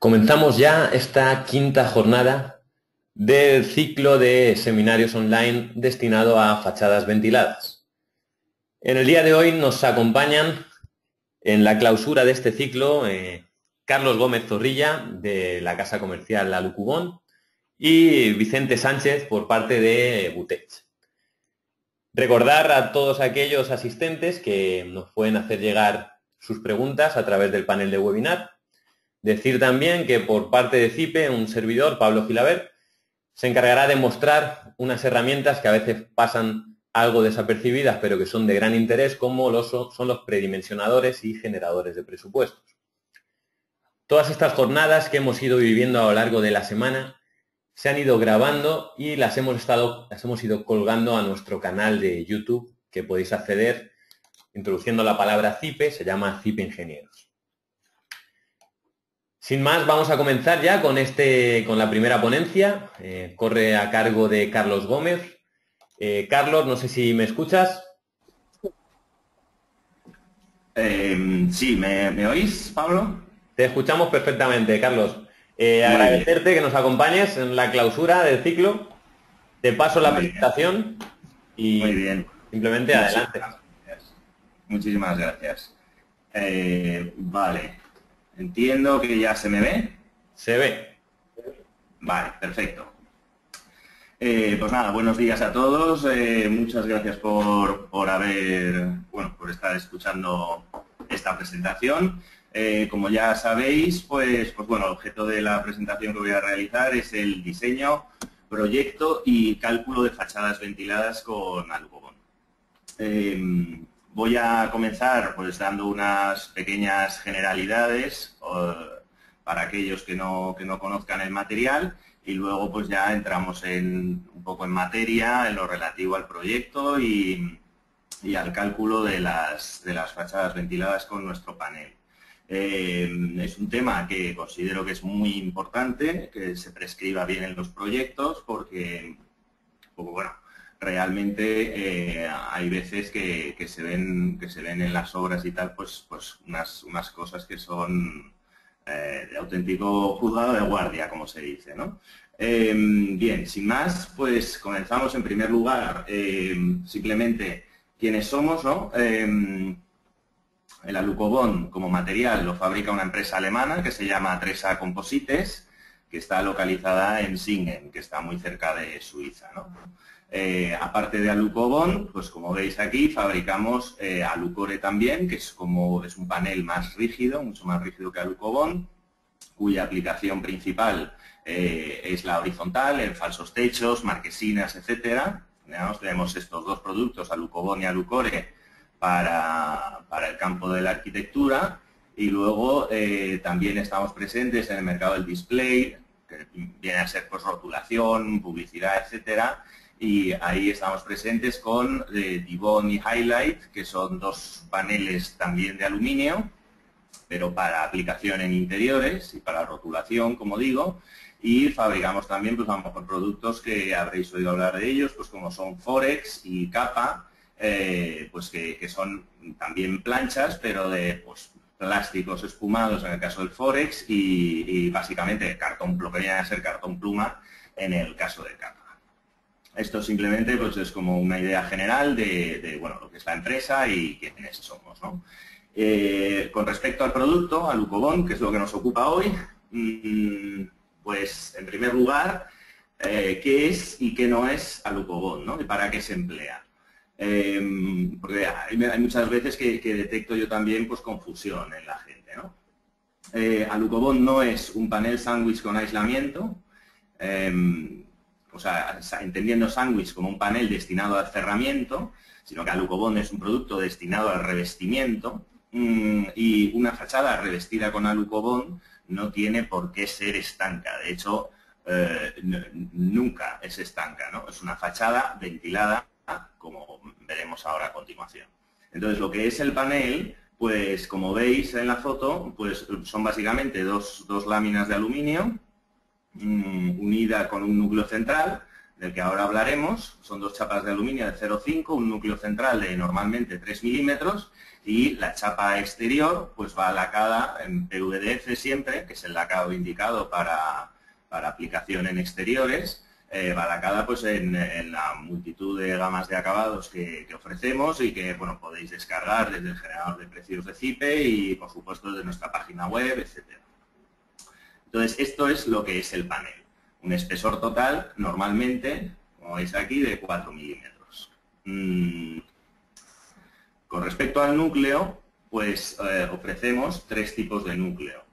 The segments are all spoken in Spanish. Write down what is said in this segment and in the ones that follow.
Comenzamos ya esta quinta jornada del ciclo de seminarios online destinado a fachadas ventiladas. En el día de hoy nos acompañan en la clausura de este ciclo Carlos Gómez Zorrilla, de la Casa Comercial La Lucubón, y Vicente Sánchez por parte de Butech. Recordar a todos aquellos asistentes que nos pueden hacer llegar sus preguntas a través del panel de webinar. Decir también que por parte de CIPE, un servidor, Pablo Gilabert, se encargará de mostrar unas herramientas que a veces pasan algo desapercibidas, pero que son de gran interés, como son los predimensionadores y generadores de presupuestos. Todas estas jornadas que hemos ido viviendo a lo largo de la semana se han ido grabando y las hemos ido colgando a nuestro canal de YouTube, que podéis acceder introduciendo la palabra CIPE, se llama CIPE Ingenieros. Sin más, vamos a comenzar ya con la primera ponencia. Corre a cargo de Carlos Gómez. Carlos, no sé si me escuchas. Sí, ¿me oís, Pablo? Te escuchamos perfectamente, Carlos. Agradecerte que nos acompañes en la clausura del ciclo. Te paso la presentación y muy bien. Simplemente adelante. Muchísimas gracias. Vale, entiendo que ya se me ve. Se ve. Vale, perfecto. Pues nada, buenos días a todos. Muchas gracias por estar escuchando esta presentación. Como ya sabéis, pues bueno, el objeto de la presentación que voy a realizar es el diseño, proyecto y cálculo de fachadas ventiladas con Alugobón. Voy a comenzar pues dando unas pequeñas generalidades para aquellos que no conozcan el material, y luego pues ya entramos un poco en materia en lo relativo al proyecto y al cálculo de las fachadas ventiladas con nuestro panel. Es un tema que considero que es muy importante, que se prescriba bien en los proyectos, porque bueno, realmente hay veces que se ven en las obras y tal, pues unas cosas que son de auténtico juzgado de guardia, como se dice, ¿no? Bien, sin más, pues comenzamos. En primer lugar, simplemente quiénes somos, ¿no? El Alucobón como material lo fabrica una empresa alemana que se llama Tresa Composites, que está localizada en Singen, que está muy cerca de Suiza, ¿no? Aparte de Alucobón, pues como veis aquí, fabricamos Alucore también, que es un panel más rígido, mucho más rígido que Alucobón, cuya aplicación principal es la horizontal, en falsos techos, marquesinas, etcétera. Tenemos estos dos productos, Alucobón y Alucore, para el campo de la arquitectura, y luego también estamos presentes en el mercado del display, que viene a ser pues rotulación, publicidad, etcétera, y ahí estamos presentes con Dibond y Highlight, que son dos paneles también de aluminio, pero para aplicación en interiores y para rotulación, como digo. Y fabricamos también pues a lo mejor productos que habréis oído hablar de ellos, pues como son Forex y Capa, pues que son también planchas, pero de pues plásticos espumados en el caso del Forex, y básicamente cartón, lo que viene a ser cartón pluma en el caso de Capa. Esto simplemente pues es como una idea general de bueno, lo que es la empresa y quiénes somos, ¿no? Con respecto al producto, al Alucobón, que es lo que nos ocupa hoy, pues en primer lugar, ¿qué es y qué no es Alucobón, ¿no? ¿Y para qué se emplea? Porque hay muchas veces que detecto yo también pues confusión en la gente, ¿no? Alucobón no es un panel sándwich con aislamiento, o sea, entendiendo sándwich como un panel destinado al cerramiento, sino que Alucobón es un producto destinado al revestimiento, y una fachada revestida con Alucobón no tiene por qué ser estanca. De hecho, nunca es estanca, ¿no? Es una fachada ventilada, como veremos ahora a continuación. Entonces, lo que es el panel, pues como veis en la foto, pues son básicamente dos láminas de aluminio, unida con un núcleo central del que ahora hablaremos, son dos chapas de aluminio de 0,5, un núcleo central de normalmente 3 milímetros y la chapa exterior pues va lacada en PVDF siempre, que es el lacado indicado para aplicación en exteriores, va lacada pues en la multitud de gamas de acabados que ofrecemos y que bueno, podéis descargar desde el generador de precios de CIPE y por supuesto desde nuestra página web, etcétera. Entonces, esto es lo que es el panel. Un espesor total, normalmente, como veis aquí, de 4 milímetros. Con respecto al núcleo, pues ofrecemos tres tipos de núcleo.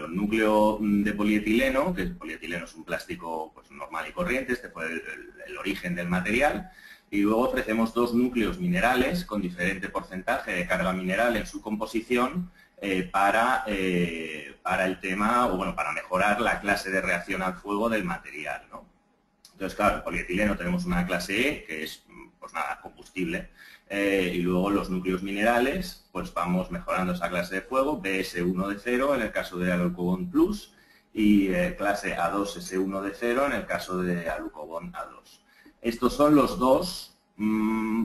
Núcleo de polietileno, que el polietileno es un plástico pues, normal y corriente, este fue el origen del material. Y luego ofrecemos dos núcleos minerales con diferente porcentaje de carga mineral en su composición para el tema, o bueno, para mejorar la clase de reacción al fuego del material, ¿no? Entonces, claro, el polietileno tenemos una clase E, que es, pues nada, combustible, y luego los núcleos minerales, pues vamos mejorando esa clase de fuego, BS1 de 0 en el caso de Alucobond Plus, y clase A2S1 de 0 en el caso de Alucobond A2. Estos son los dos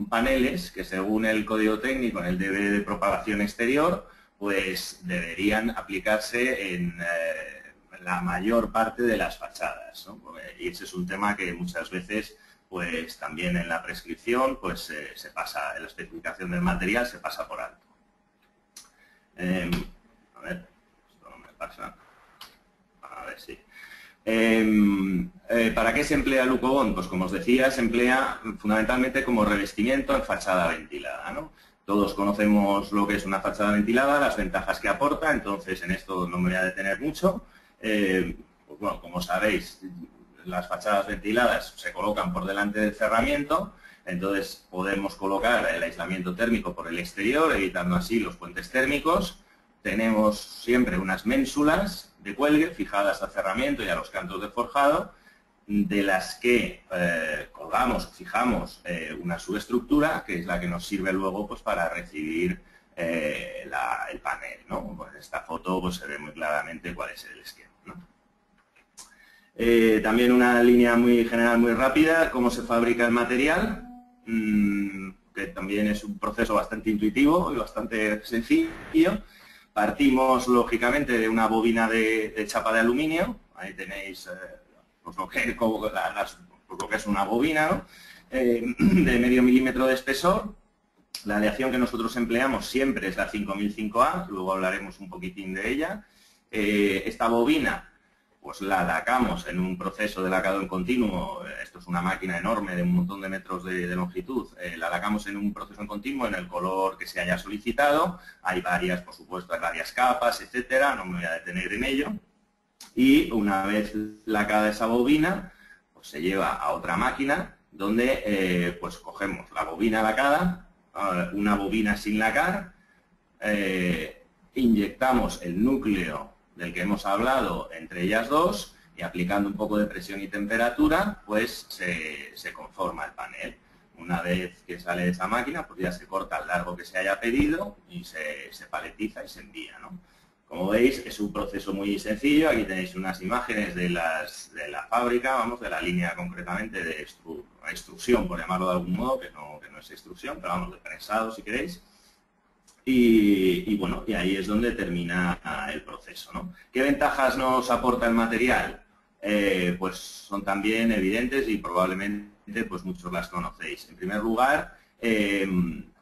paneles que según el código técnico en el DB de propagación exterior, pues deberían aplicarse en la mayor parte de las fachadas, ¿no? Y ese es un tema que muchas veces, pues también en la prescripción, pues se pasa, en la especificación del material se pasa por alto. A ver, esto no me pasa. A ver si. ¿Para qué se emplea el Alucobond? Pues como os decía, se emplea fundamentalmente como revestimiento en fachada ventilada, ¿no? Todos conocemos lo que es una fachada ventilada, las ventajas que aporta, entonces en esto no me voy a detener mucho. Pues bueno, como sabéis, las fachadas ventiladas se colocan por delante del cerramiento, entonces podemos colocar el aislamiento térmico por el exterior, evitando así los puentes térmicos. Tenemos siempre unas ménsulas de cuelgue fijadas al cerramiento y a los cantos de forjado, de las que colgamos o fijamos una subestructura, que es la que nos sirve luego pues, para recibir el panel, ¿no? Pues en esta foto pues, se ve muy claramente cuál es el esquema, ¿no? También una línea muy general, muy rápida, cómo se fabrica el material, que también es un proceso bastante intuitivo y bastante sencillo. Partimos, lógicamente, de una bobina de chapa de aluminio. Ahí tenéis pues lo que es una bobina, ¿no? De medio milímetro de espesor. La aleación que nosotros empleamos siempre es la 5005A, luego hablaremos un poquitín de ella. Esta bobina pues la lacamos en un proceso de lacado en continuo. Esto es una máquina enorme de un montón de metros de longitud. La lacamos en un proceso en continuo en el color que se haya solicitado. Hay varias, por supuesto, hay varias capas, etcétera. No me voy a detener en ello. Y una vez lacada esa bobina, pues se lleva a otra máquina donde pues cogemos la bobina lacada, una bobina sin lacar, inyectamos el núcleo del que hemos hablado entre ellas dos y aplicando un poco de presión y temperatura, pues se conforma el panel. Una vez que sale de esa máquina, pues ya se corta el largo que se haya pedido y se paletiza y se envía, ¿no? Como veis, es un proceso muy sencillo. Aquí tenéis unas imágenes de la fábrica, vamos, de la línea concretamente de extrusión, por llamarlo de algún modo, que no es extrusión, pero vamos, de prensado si queréis. Y bueno, y ahí es donde termina el proceso, ¿no? ¿Qué ventajas nos aporta el material? Pues son también evidentes y probablemente pues muchos las conocéis. En primer lugar,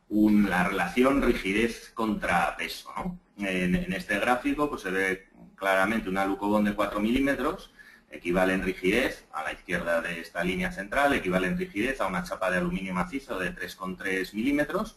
la relación rigidez contra peso, ¿no? En este gráfico pues se ve claramente un Alucobond de 4 milímetros, equivale en rigidez, a la izquierda de esta línea central, equivale en rigidez a una chapa de aluminio macizo de 3,3 milímetros,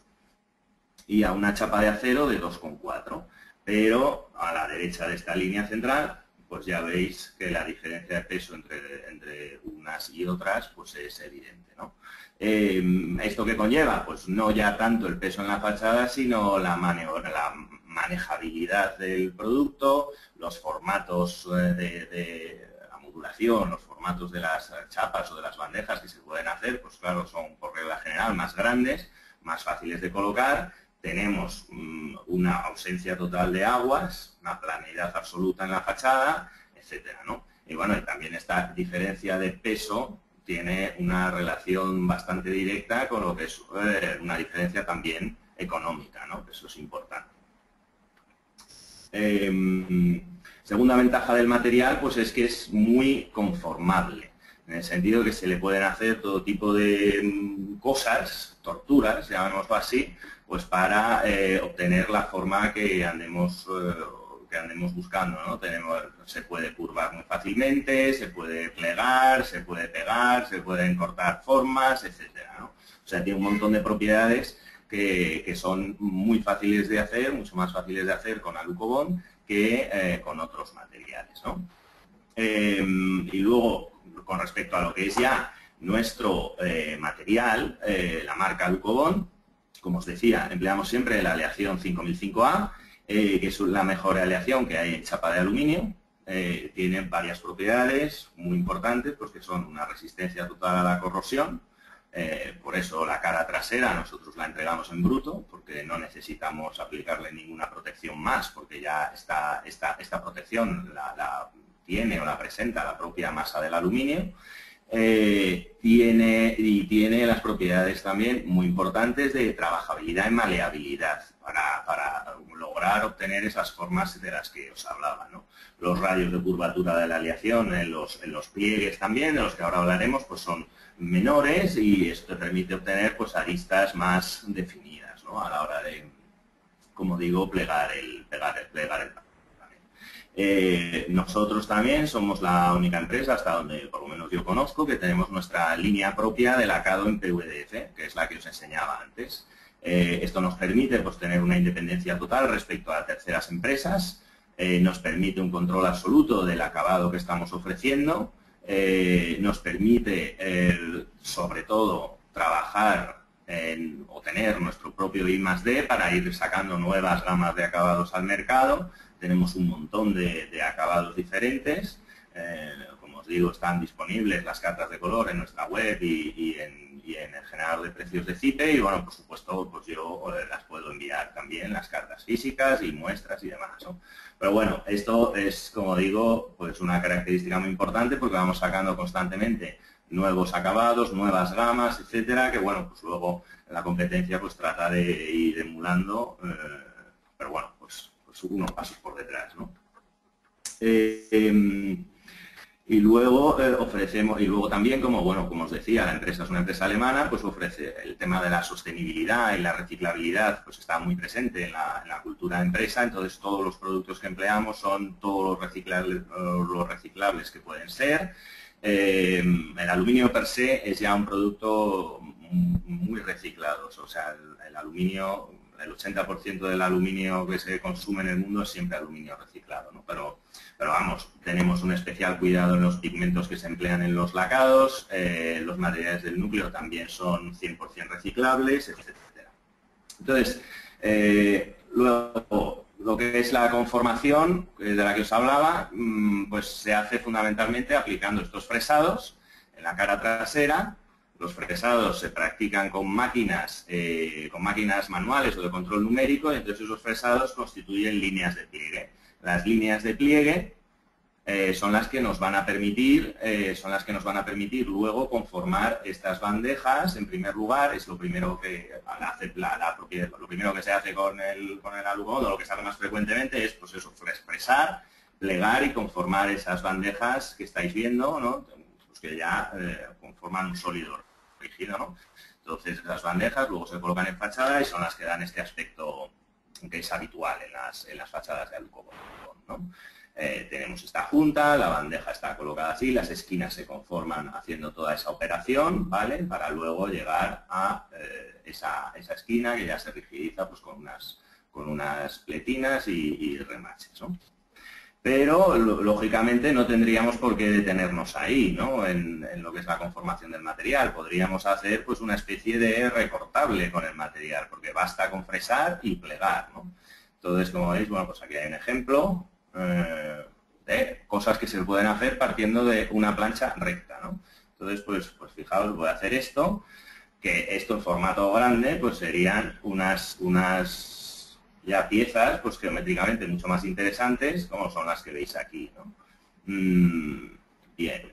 y a una chapa de acero de 2,4. Pero a la derecha de esta línea central, pues ya veis que la diferencia de peso entre unas y otras pues es evidente, ¿no? ¿Esto qué conlleva? Pues no ya tanto el peso en la fachada, sino la manejabilidad del producto, los formatos de la modulación, los formatos de las chapas o de las bandejas que se pueden hacer, pues claro, son por regla general más grandes, más fáciles de colocar. Tenemos una ausencia total de aguas, una planeidad absoluta en la fachada, etcétera, ¿no? Y bueno, y también esta diferencia de peso tiene una relación bastante directa con lo que es una diferencia también económica, ¿no? Que eso es importante. Segunda ventaja del material, pues es que es muy conformable, en el sentido que se le pueden hacer todo tipo de cosas, torturas, llamémoslo así, pues para obtener la forma que andemos buscando, ¿no? Se puede curvar muy fácilmente, se puede plegar, se puede pegar, se pueden cortar formas, etcétera, ¿no? O sea, tiene un montón de propiedades que son muy fáciles de hacer, mucho más fáciles de hacer con Alucobond que con otros materiales, ¿no? Y luego, con respecto a lo que es ya nuestro material, la marca Alucobond, como os decía, empleamos siempre la aleación 5005A, que es la mejor aleación que hay en chapa de aluminio. Tiene varias propiedades muy importantes, pues que son una resistencia total a la corrosión. Por eso la cara trasera nosotros la entregamos en bruto, porque no necesitamos aplicarle ninguna protección más, porque ya esta protección la tiene o la presenta la propia masa del aluminio. Tiene las propiedades también muy importantes de trabajabilidad y maleabilidad para lograr obtener esas formas de las que os hablaba, ¿no? Los radios de curvatura de la aleación en los pliegues también, de los que ahora hablaremos, pues son menores y esto te permite obtener pues aristas más definidas, ¿no? A la hora de, como digo, plegar el papel. Nosotros también somos la única empresa, hasta donde por lo menos yo conozco, que tenemos nuestra línea propia de lacado en PVDF, que es la que os enseñaba antes. Esto nos permite pues, tener una independencia total respecto a terceras empresas, nos permite un control absoluto del acabado que estamos ofreciendo, nos permite, sobre todo, trabajar o tener nuestro propio I+D para ir sacando nuevas gamas de acabados al mercado. Tenemos un montón de acabados diferentes. Como os digo, están disponibles las cartas de color en nuestra web y en el generador de precios de CIPE. Y bueno, por supuesto, pues yo las puedo enviar también, las cartas físicas y muestras y demás, ¿no? Pero bueno, esto es, como digo, pues una característica muy importante porque vamos sacando constantemente nuevos acabados, nuevas gamas, etcétera, que bueno, pues luego la competencia pues trata de ir emulando, pero bueno, pues unos pasos por detrás, ¿no? Y luego ofrecemos, y luego también, como os decía, la empresa es una empresa alemana, pues ofrece el tema de la sostenibilidad y la reciclabilidad, pues está muy presente en la cultura de empresa, entonces todos los productos que empleamos son todos los reciclables que pueden ser. El aluminio per se es ya un producto muy reciclado, o sea, el aluminio, el 80% del aluminio que se consume en el mundo es siempre aluminio reciclado, ¿no? Pero vamos, tenemos un especial cuidado en los pigmentos que se emplean en los lacados, los materiales del núcleo también son 100% reciclables, etcétera. Entonces, luego, lo que es la conformación, de la que os hablaba, pues se hace fundamentalmente aplicando estos fresados en la cara trasera. Los fresados se practican con máquinas manuales o de control numérico, y entonces esos fresados constituyen líneas de pliegue. Las líneas de pliegue son las que nos van a permitir luego conformar estas bandejas. En primer lugar, es lo primero que se hace con el Alucobond, o lo que se hace más frecuentemente es pues eso, fresar, plegar y conformar esas bandejas que estáis viendo, ¿no? Pues que ya conforman un sólido rígido, ¿no? Entonces esas bandejas luego se colocan en fachada y son las que dan este aspecto que es habitual en las fachadas de Alucobond, ¿no? Tenemos esta junta, la bandeja está colocada así, las esquinas se conforman haciendo toda esa operación, ¿vale? Para luego llegar a esa esquina que ya se rigidiza pues, con unas pletinas y remaches, ¿no? Pero, lógicamente, no tendríamos por qué detenernos ahí, ¿no? En lo que es la conformación del material. Podríamos hacer pues una especie de recortable con el material, porque basta con fresar y plegar, ¿no? Entonces, como veis, bueno, pues aquí hay un ejemplo de cosas que se pueden hacer partiendo de una plancha recta, ¿no? Entonces, pues fijaos, voy a hacer esto, que esto en formato grande, pues serían unas ya piezas, pues geométricamente mucho más interesantes, como son las que veis aquí, ¿no?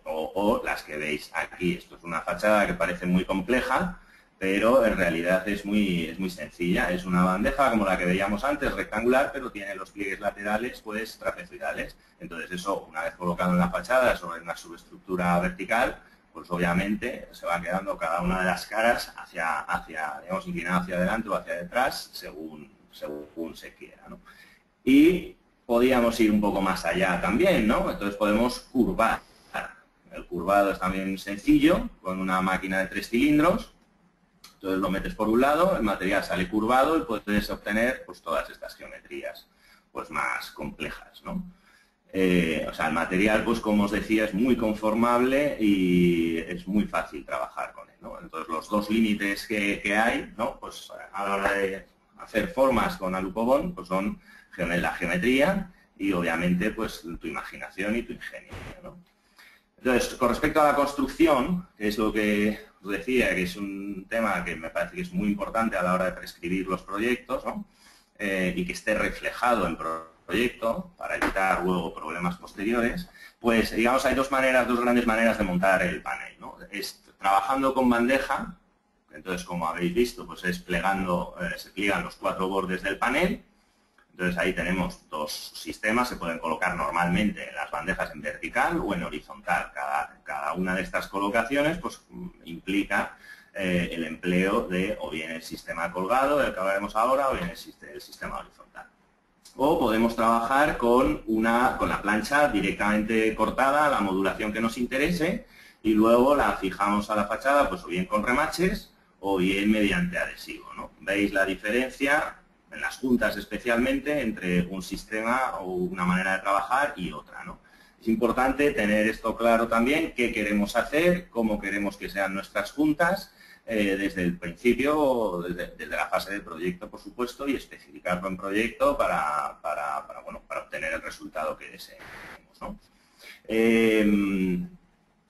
o las que veis aquí. Esto es una fachada que parece muy compleja, pero en realidad es muy sencilla. Es una bandeja como la que veíamos antes, rectangular, pero tiene los pliegues laterales pues trapezoidales. Entonces eso, una vez colocado en la fachada sobre una subestructura vertical, pues obviamente se va quedando cada una de las caras digamos, inclinada hacia adelante o hacia detrás, según se quiera, ¿no? Y podíamos ir un poco más allá también, ¿no? Entonces podemos curvar. El curvado es también sencillo, con una máquina de 3 cilindros. Entonces lo metes por un lado, el material sale curvado y puedes obtener pues todas estas geometrías pues más complejas, ¿no? O sea, el material, pues como os decía, es muy conformable y es muy fácil trabajar con él, ¿no? Entonces los dos límites que hay, ¿no? Pues a la hora de hacer formas con Alupobond, pues son la geometría y obviamente pues tu imaginación y tu ingenio, ¿no? Entonces, con respecto a la construcción, que es lo que os decía, que es un tema que me parece que es muy importante a la hora de prescribir los proyectos, ¿no? Y que esté reflejado en proyecto para evitar luego problemas posteriores, pues digamos hay dos grandes maneras de montar el panel, ¿no? Es trabajando con bandeja, entonces como habéis visto, pues es plegando, se pliegan los 4 bordes del panel. Entonces ahí tenemos dos sistemas, se pueden colocar normalmente en las bandejas en vertical o en horizontal. Cada una de estas colocaciones pues implica el empleo de o bien el sistema colgado, del que hablaremos ahora, o bien el sistema horizontal. O podemos trabajar con la plancha directamente cortada, la modulación que nos interese, y luego la fijamos a la fachada, pues o bien con remaches o bien mediante adhesivo, ¿no? ¿Veis la diferencia? En las juntas especialmente, entre un sistema o una manera de trabajar y otra, ¿no? Es importante tener esto claro también, qué queremos hacer, cómo queremos que sean nuestras juntas, desde el principio, desde la fase del proyecto, por supuesto, y especificarlo en proyecto para obtener el resultado que deseemos, ¿no?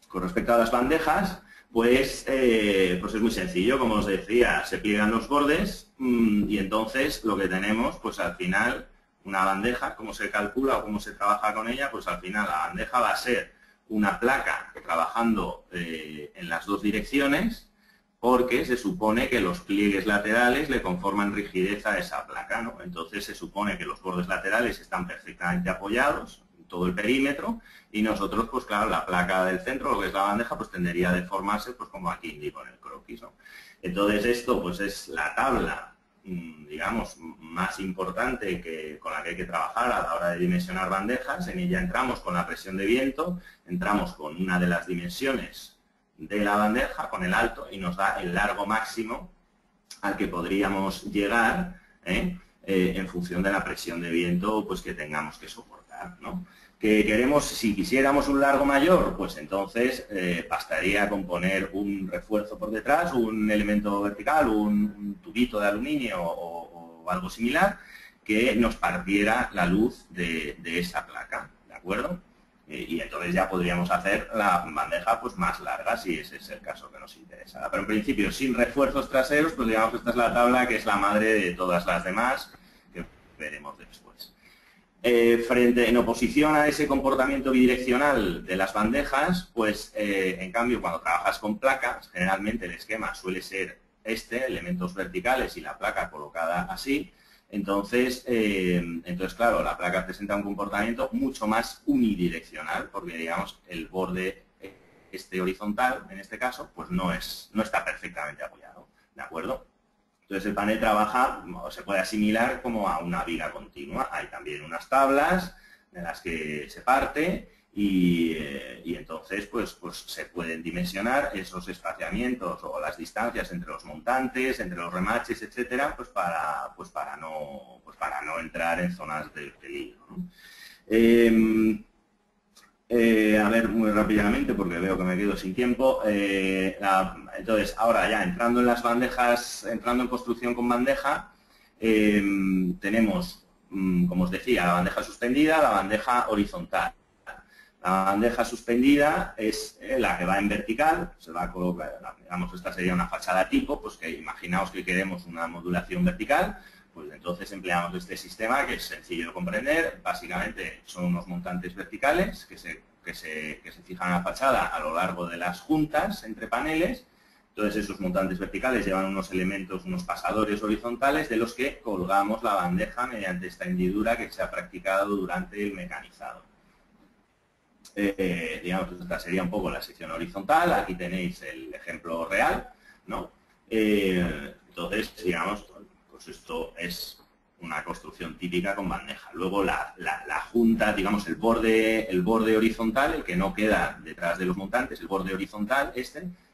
Con respecto a las bandejas, pues es muy sencillo, como os decía, se pliegan los bordes y entonces lo que tenemos, pues al final, una bandeja, cómo se calcula o cómo se trabaja con ella, pues al final la bandeja va a ser una placa trabajando en las dos direcciones, porque se supone que los pliegues laterales le conforman rigidez a esa placa, ¿no? Entonces se supone que los bordes laterales están perfectamente apoyados, todo el perímetro, y nosotros, pues claro, la placa del centro, lo que es la bandeja, pues tendería a deformarse, pues como aquí indico en el croquis, ¿no? Entonces esto, pues es la tabla, digamos, más importante con la que hay que trabajar a la hora de dimensionar bandejas. En ella entramos con la presión de viento, entramos con una de las dimensiones de la bandeja, con el alto, y nos da el largo máximo al que podríamos llegar, en función de la presión de viento pues que tengamos que soportar, ¿no? Que queremos, si quisiéramos un largo mayor, pues entonces bastaría con poner un refuerzo por detrás, un elemento vertical, un tubito de aluminio o algo similar que nos partiera la luz de esa placa, ¿de acuerdo? Y entonces ya podríamos hacer la bandeja pues más larga, si ese es el caso que nos interesa. Pero en principio, sin refuerzos traseros, pues digamos que esta es la tabla que es la madre de todas las demás, que veremos después. En oposición a ese comportamiento bidireccional de las bandejas, pues en cambio cuando trabajas con placas, generalmente el esquema suele ser elementos verticales y la placa colocada así. Entonces, claro, la placa presenta un comportamiento mucho más unidireccional, porque digamos el borde horizontal, en este caso, pues no está perfectamente apoyado, ¿de acuerdo? Entonces el panel trabaja, o se puede asimilar como a una viga continua. Hay también unas tablas de las que se parte y entonces pues se pueden dimensionar esos espaciamientos o las distancias entre los montantes, entre los remaches, etcétera, pues para no entrar en zonas de peligro, ¿no? A ver, muy rápidamente, porque veo que me quedo sin tiempo. Entonces, ahora ya entrando en las bandejas, entrando en construcción con bandeja, tenemos, como os decía, la bandeja suspendida, la bandeja horizontal. La bandeja suspendida es la que va en vertical, se va a colocar, digamos, esta sería una fachada tipo, pues que imaginaos que queremos una modulación vertical, pues entonces empleamos este sistema que es sencillo de comprender. Básicamente son unos montantes verticales que se que se fijan en la fachada a lo largo de las juntas entre paneles. Entonces esos montantes verticales llevan unos elementos, unos pasadores horizontales de los que colgamos la bandeja mediante esta hendidura que se ha practicado durante el mecanizado. Digamos, esta sería un poco la sección horizontal. Aquí tenéis el ejemplo real, ¿no? Entonces, digamos, pues esto es una construcción típica con bandeja. Luego la junta, digamos, el borde horizontal, el que no queda detrás de los montantes, el borde horizontal,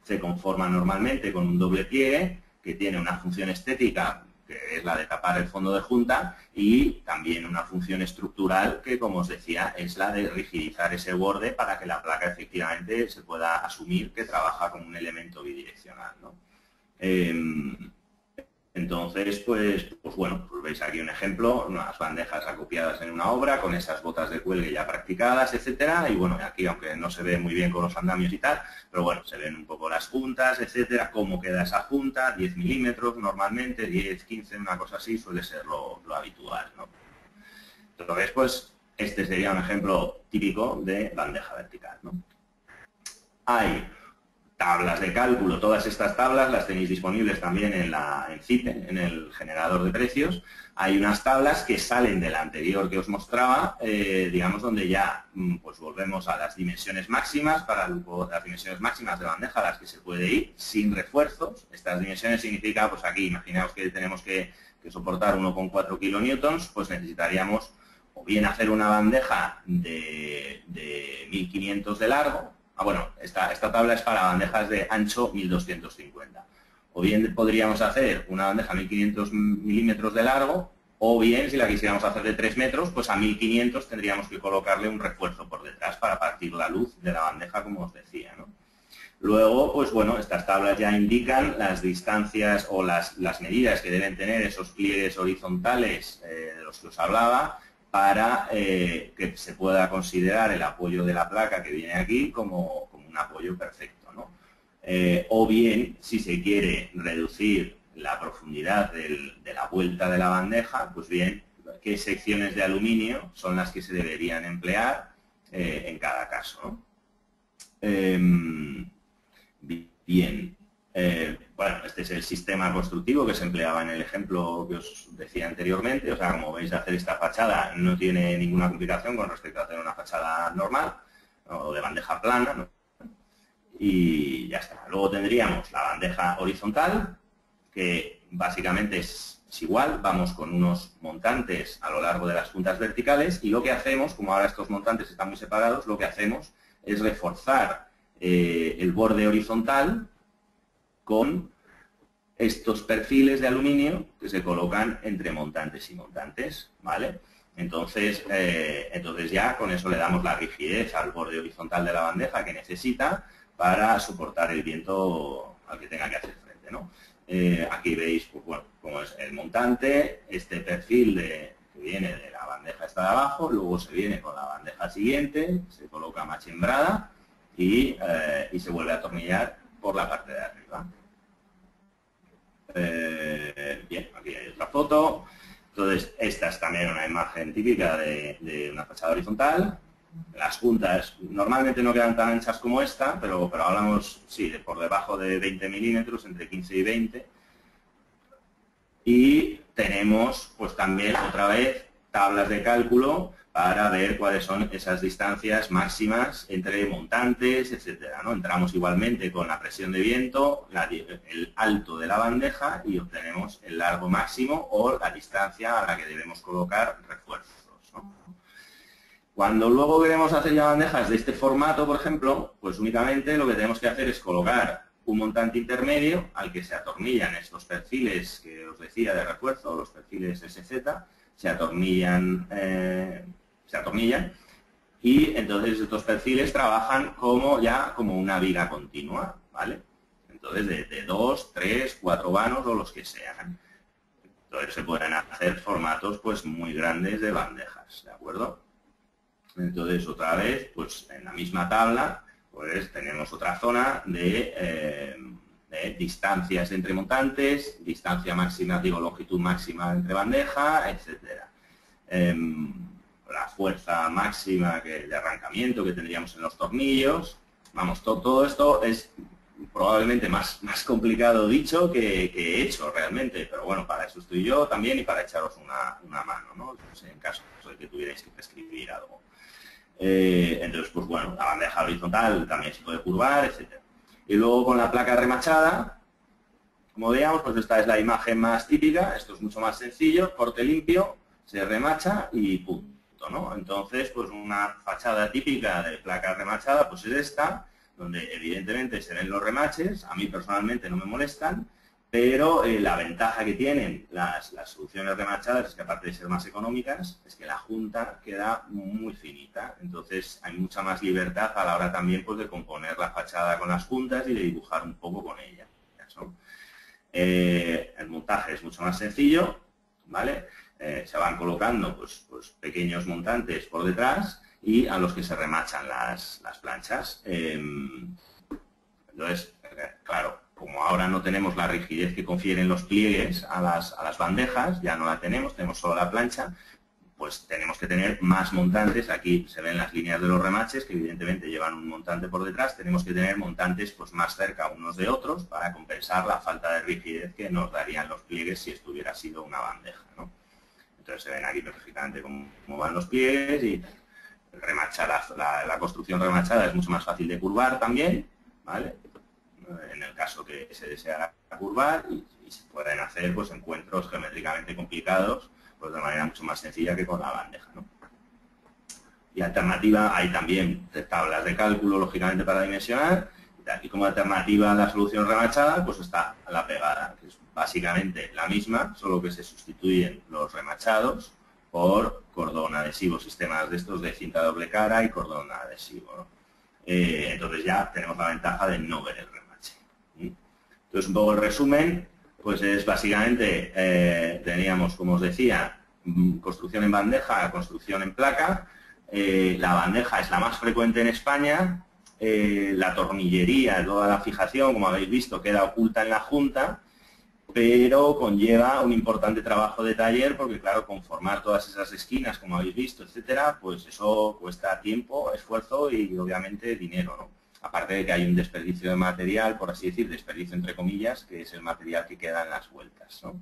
se conforma normalmente con un doble pliegue que tiene una función estética, que es la de tapar el fondo de junta, y también una función estructural que, como os decía, es la de rigidizar ese borde para que la placa efectivamente se pueda asumir que trabaja como un elemento bidireccional, ¿no? Entonces, pues bueno, pues veis aquí un ejemplo, unas bandejas acopiadas en una obra con esas botas de cuelgue ya practicadas, etcétera. Y bueno, aquí, aunque no se ve muy bien con los andamios y tal, pero bueno, se ven un poco las juntas, etcétera, cómo queda esa junta, 10 milímetros normalmente, 10, 15, una cosa así, suele ser lo habitual, ¿no? Entonces, pues este sería un ejemplo típico de bandeja vertical, ¿no? Hay tablas de cálculo. Todas estas tablas las tenéis disponibles también en CIPE, en el generador de precios. Hay unas tablas que salen de la anterior que os mostraba, digamos, donde ya pues volvemos a las dimensiones máximas, para las dimensiones máximas de bandeja a las que se puede ir sin refuerzos. Estas dimensiones significa, pues aquí, imaginaos que tenemos que soportar 1,4 kilonewtons, pues necesitaríamos o bien hacer una bandeja de 1500 de largo. Bueno, esta tabla es para bandejas de ancho 1250. O bien podríamos hacer una bandeja 1500 milímetros de largo, o bien, si la quisiéramos hacer de 3 metros, pues a 1500 tendríamos que colocarle un refuerzo por detrás para partir la luz de la bandeja, como os decía, ¿no? Luego, pues bueno, estas tablas ya indican las distancias o las medidas que deben tener esos pliegues horizontales de los que os hablaba, para que se pueda considerar el apoyo de la placa que viene aquí como un apoyo perfecto, ¿no? O bien, si se quiere reducir la profundidad de la vuelta de la bandeja, pues bien, qué secciones de aluminio son las que se deberían emplear en cada caso, ¿no? Bien. Bueno, este es el sistema constructivo que se empleaba en el ejemplo que os decía anteriormente. O sea, como veis, hacer esta fachada no tiene ninguna complicación con respecto a hacer una fachada normal o de bandeja plana, ¿no? Y ya está. Luego tendríamos la bandeja horizontal, que básicamente es igual. Vamos con unos montantes a lo largo de las juntas verticales y lo que hacemos, como ahora estos montantes están muy separados, lo que hacemos es reforzar el borde horizontal con estos perfiles de aluminio que se colocan entre montantes y montantes, ¿vale? Entonces ya con eso le damos la rigidez al borde horizontal de la bandeja que necesita para soportar el viento al que tenga que hacer frente, ¿no? Aquí veis, pues, bueno, cómo es el montante, este perfil que viene de la bandeja está de abajo, luego se viene con la bandeja siguiente, se coloca machembrada y se vuelve a atornillar por la parte de arriba. Bien, aquí hay otra foto. Entonces, esta es también una imagen típica de una fachada horizontal. Las juntas normalmente no quedan tan anchas como esta, pero hablamos, sí, de por debajo de 20 milímetros, entre 15 y 20. Y tenemos, pues también, otra vez, tablas de cálculo para ver cuáles son esas distancias máximas entre montantes, etcétera, ¿no? Entramos igualmente con la presión de viento, el alto de la bandeja y obtenemos el largo máximo o la distancia a la que debemos colocar refuerzos, ¿no? Cuando luego queremos hacer ya bandejas de este formato, por ejemplo, pues únicamente lo que tenemos que hacer es colocar un montante intermedio al que se atornillan estos perfiles que os decía de refuerzo, los perfiles SZ, se atornillan y entonces estos perfiles trabajan como una viga continua, ¿vale? Entonces de 2, 3, 4 vanos o los que sean. Entonces se pueden hacer formatos pues muy grandes de bandejas, ¿de acuerdo? Entonces otra vez, pues en la misma tabla, pues tenemos otra zona de distancias entre montantes, distancia máxima, longitud máxima entre bandeja, etcétera. la fuerza máxima de arrancamiento que tendríamos en los tornillos. Vamos, todo esto es probablemente más complicado dicho que hecho realmente, pero bueno, para eso estoy yo también y para echaros una mano, ¿no? Pues en caso de que tuvierais que prescribir algo. Entonces, pues bueno, la bandeja horizontal también se puede curvar, etcétera. Y luego con la placa remachada, como veíamos, pues esta es la imagen más típica, esto es mucho más sencillo, corte limpio, se remacha y punto, ¿no? Entonces, pues una fachada típica de placa remachada, pues es esta, donde evidentemente se ven los remaches, a mí personalmente no me molestan, pero la ventaja que tienen las soluciones remachadas es que aparte de ser más económicas, es que la junta queda muy finita, entonces hay mucha más libertad a la hora también pues de componer la fachada con las juntas y de dibujar un poco con ellas, ¿no? El montaje es mucho más sencillo, ¿vale? Se van colocando pues pequeños montantes por detrás y a los que se remachan las planchas. Entonces, claro, como ahora no tenemos la rigidez que confieren los pliegues a las bandejas, ya no la tenemos solo la plancha, pues tenemos que tener más montantes. Aquí se ven las líneas de los remaches, que evidentemente llevan un montante por detrás. Tenemos que tener montantes pues más cerca unos de otros para compensar la falta de rigidez que nos darían los pliegues si estuviera sido una bandeja, ¿no? Entonces se ven aquí perfectamente cómo van los pliegues y la construcción remachada es mucho más fácil de curvar también, ¿vale? En el caso que se desea curvar y se pueden hacer pues encuentros geométricamente complicados pues de manera mucho más sencilla que con la bandeja, ¿no? Y alternativa, hay también tablas de cálculo, lógicamente, para dimensionar, y como alternativa a la solución remachada, pues está la pegada, que es básicamente la misma, solo que se sustituyen los remachados por cordón adhesivo, sistemas de estos de cinta doble cara y cordón adhesivo, ¿no? Entonces ya tenemos la ventaja de no ver el remache. Entonces, un poco el resumen, pues es básicamente, teníamos, como os decía, construcción en bandeja, construcción en placa. La bandeja es la más frecuente en España. La tornillería, toda la fijación, como habéis visto, queda oculta en la junta, pero conlleva un importante trabajo de taller porque, claro, conformar todas esas esquinas, como habéis visto, etcétera, pues eso cuesta tiempo, esfuerzo y, obviamente, dinero, ¿no? Aparte de que hay un desperdicio de material, por así decir, desperdicio entre comillas, que es el material que queda en las vueltas, ¿no?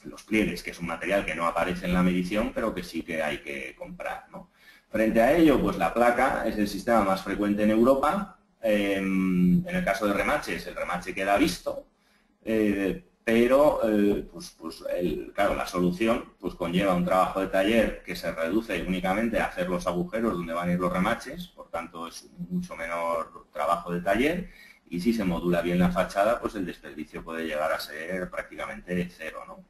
Los pliegues, que es un material que no aparece en la medición, pero que sí que hay que comprar, ¿no? Frente a ello, pues la placa es el sistema más frecuente en Europa. En el caso de remaches, el remache queda visto, pero claro, la solución pues conlleva un trabajo de taller que se reduce únicamente a hacer los agujeros donde van a ir los remaches, por tanto es mucho menor trabajo de taller, y si se modula bien la fachada, pues el desperdicio puede llegar a ser prácticamente cero, ¿no?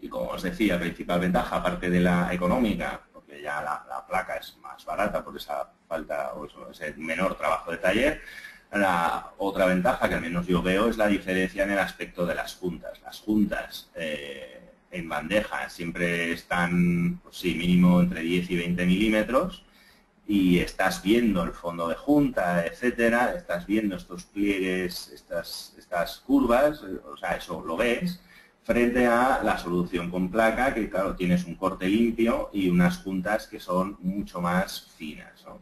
Y como os decía, principal ventaja, aparte de la económica, porque ya la placa es más barata por esa falta o ese menor trabajo de taller. La otra ventaja que al menos yo veo es la diferencia en el aspecto de las juntas. Las juntas en bandeja siempre están, pues sí, mínimo entre 10 y 20 milímetros, y estás viendo el fondo de junta, etcétera, estás viendo estos pliegues, estas curvas, o sea, eso lo ves, frente a la solución con placa, que claro, tienes un corte limpio y unas juntas que son mucho más finas, ¿no?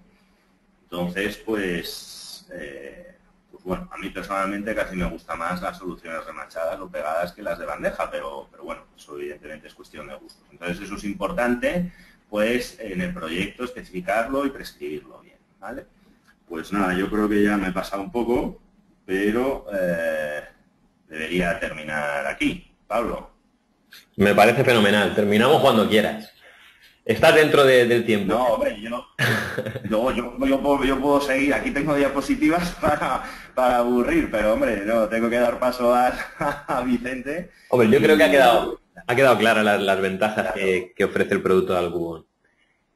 Entonces, pues bueno, a mí personalmente casi me gusta más las soluciones remachadas o pegadas que las de bandeja, pero bueno, eso evidentemente es cuestión de gustos. Entonces eso es importante, pues en el proyecto especificarlo y prescribirlo bien, ¿vale? Pues nada, yo creo que ya me he pasado un poco, pero debería terminar aquí. Pablo. Me parece fenomenal. Terminamos cuando quieras. Estás dentro del tiempo. No, hombre, yo puedo seguir. Aquí tengo diapositivas para aburrir, pero hombre, no, tengo que dar paso a Vicente. Hombre, yo creo que ha quedado clara las ventajas, claro, que ofrece el producto de Algubon.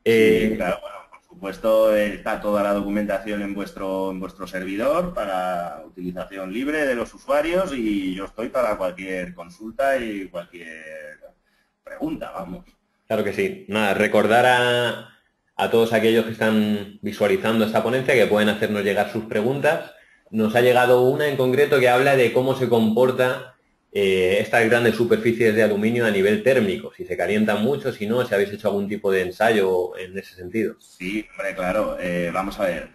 Sí, claro, bueno, por supuesto está toda la documentación en vuestro servidor para utilización libre de los usuarios, y yo estoy para cualquier consulta y cualquier pregunta, vamos. Claro que sí. Nada, recordar a todos aquellos que están visualizando esta ponencia que pueden hacernos llegar sus preguntas. Nos ha llegado una en concreto que habla de cómo se comporta estas grandes superficies de aluminio a nivel térmico, si se calientan mucho, si no, si habéis hecho algún tipo de ensayo en ese sentido. Sí, hombre, claro. Vamos a ver.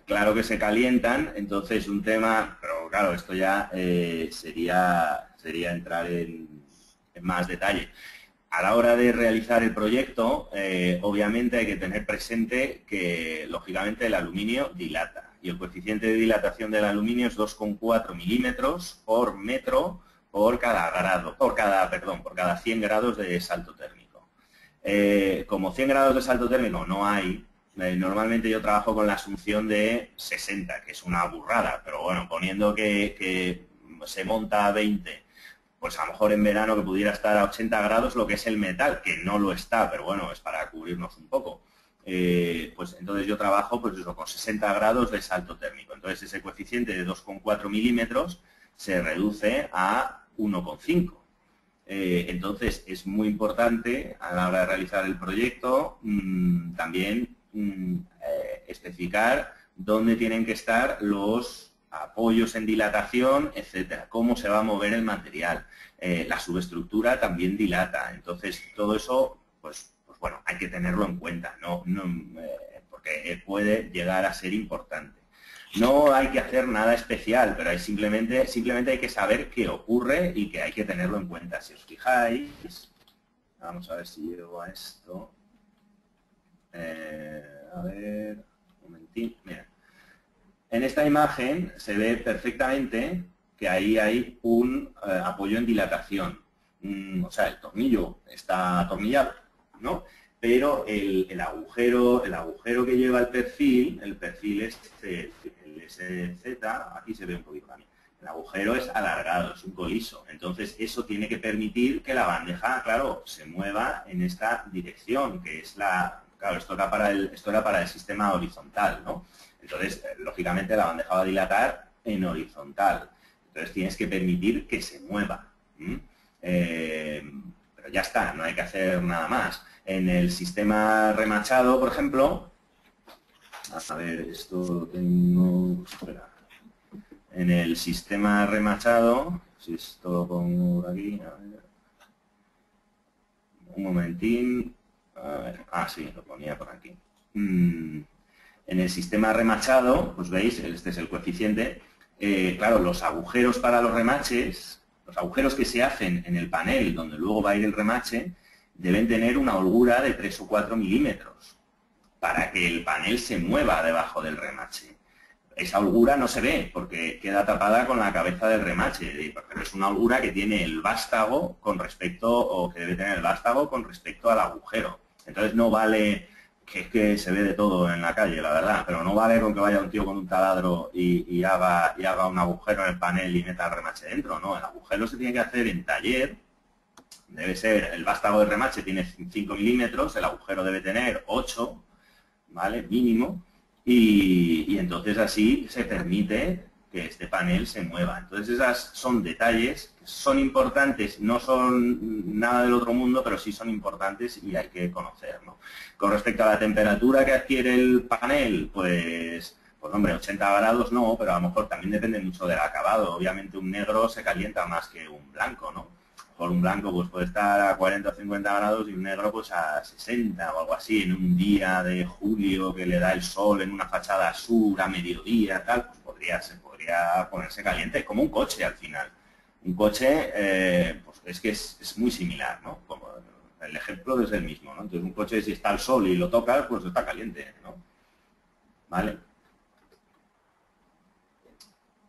Claro que se calientan, entonces un tema, pero claro, esto ya sería entrar en más detalle. A la hora de realizar el proyecto, obviamente hay que tener presente que, lógicamente, el aluminio dilata. Y el coeficiente de dilatación del aluminio es 2,4 milímetros por metro por cada grado, por cada 100 grados de salto térmico. Como 100 grados de salto térmico no hay, normalmente yo trabajo con la asunción de 60, que es una burrada, pero bueno, poniendo que se monta a 20, pues a lo mejor en verano que pudiera estar a 80 grados lo que es el metal, que no lo está, pero bueno, es para cubrirnos un poco. Pues entonces yo trabajo pues eso, con 60 grados de salto térmico. Entonces ese coeficiente de 2,4 milímetros se reduce a 1,5. Entonces es muy importante a la hora de realizar el proyecto también especificar dónde tienen que estar los apoyos en dilatación, etcétera, cómo se va a mover el material. La subestructura también dilata, entonces todo eso, pues bueno, hay que tenerlo en cuenta, porque puede llegar a ser importante. No hay que hacer nada especial, pero hay simplemente hay que saber qué ocurre y que hay que tenerlo en cuenta. Si os fijáis, vamos a ver si llego a esto. A ver, un momentín, mira. En esta imagen se ve perfectamente que ahí hay un apoyo en dilatación. O sea, el tornillo está atornillado, ¿no? Pero el agujero que lleva el perfil es el SZ, aquí se ve un poquito también. El agujero es alargado, es un coliso. Entonces, eso tiene que permitir que la bandeja, claro, se mueva en esta dirección, que es la... Claro, esto era para el sistema horizontal, ¿no? Entonces, lógicamente, la bandeja va a dilatar en horizontal. Entonces, tienes que permitir que se mueva. Pero ya está, no hay que hacer nada más. En el sistema remachado, por ejemplo, a ver, esto lo tengo... Espera. En el sistema remachado, si esto lo pongo por aquí, a ver, un momentín, a ver, sí, lo ponía por aquí. En el sistema remachado, pues veis, este es el coeficiente, claro, los agujeros para los remaches, los agujeros que se hacen en el panel donde luego va a ir el remache, deben tener una holgura de 3 o 4 milímetros para que el panel se mueva debajo del remache. Esa holgura no se ve porque queda tapada con la cabeza del remache, pero es una holgura que tiene el vástago con respecto, o que debe tener el vástago con respecto al agujero. Entonces no vale, que es que se ve de todo en la calle, la verdad, pero no vale con que vaya un tío con un taladro y haga un agujero en el panel y meta el remache dentro, no, el agujero se tiene que hacer en taller, debe ser, el vástago del remache tiene 5 milímetros, el agujero debe tener 8, ¿vale? Mínimo. Y entonces así se permite que este panel se mueva. Entonces esas son detalles que son importantes, no son nada del otro mundo, pero sí son importantes y hay que conocerlo. Con respecto a la temperatura que adquiere el panel, pues hombre, 80 grados no, pero a lo mejor también depende mucho del acabado. Obviamente un negro se calienta más que un blanco, ¿no? Por un blanco pues puede estar a 40 o 50 grados y un negro pues a 60 o algo así, en un día de julio que le da el sol en una fachada sur a mediodía, tal, pues podría ponerse caliente, como un coche al final. Un coche, pues es que es muy similar, ¿no? Como el ejemplo es el mismo, ¿no? Entonces un coche si está al sol y lo tocas, pues está caliente, ¿no? ¿Vale?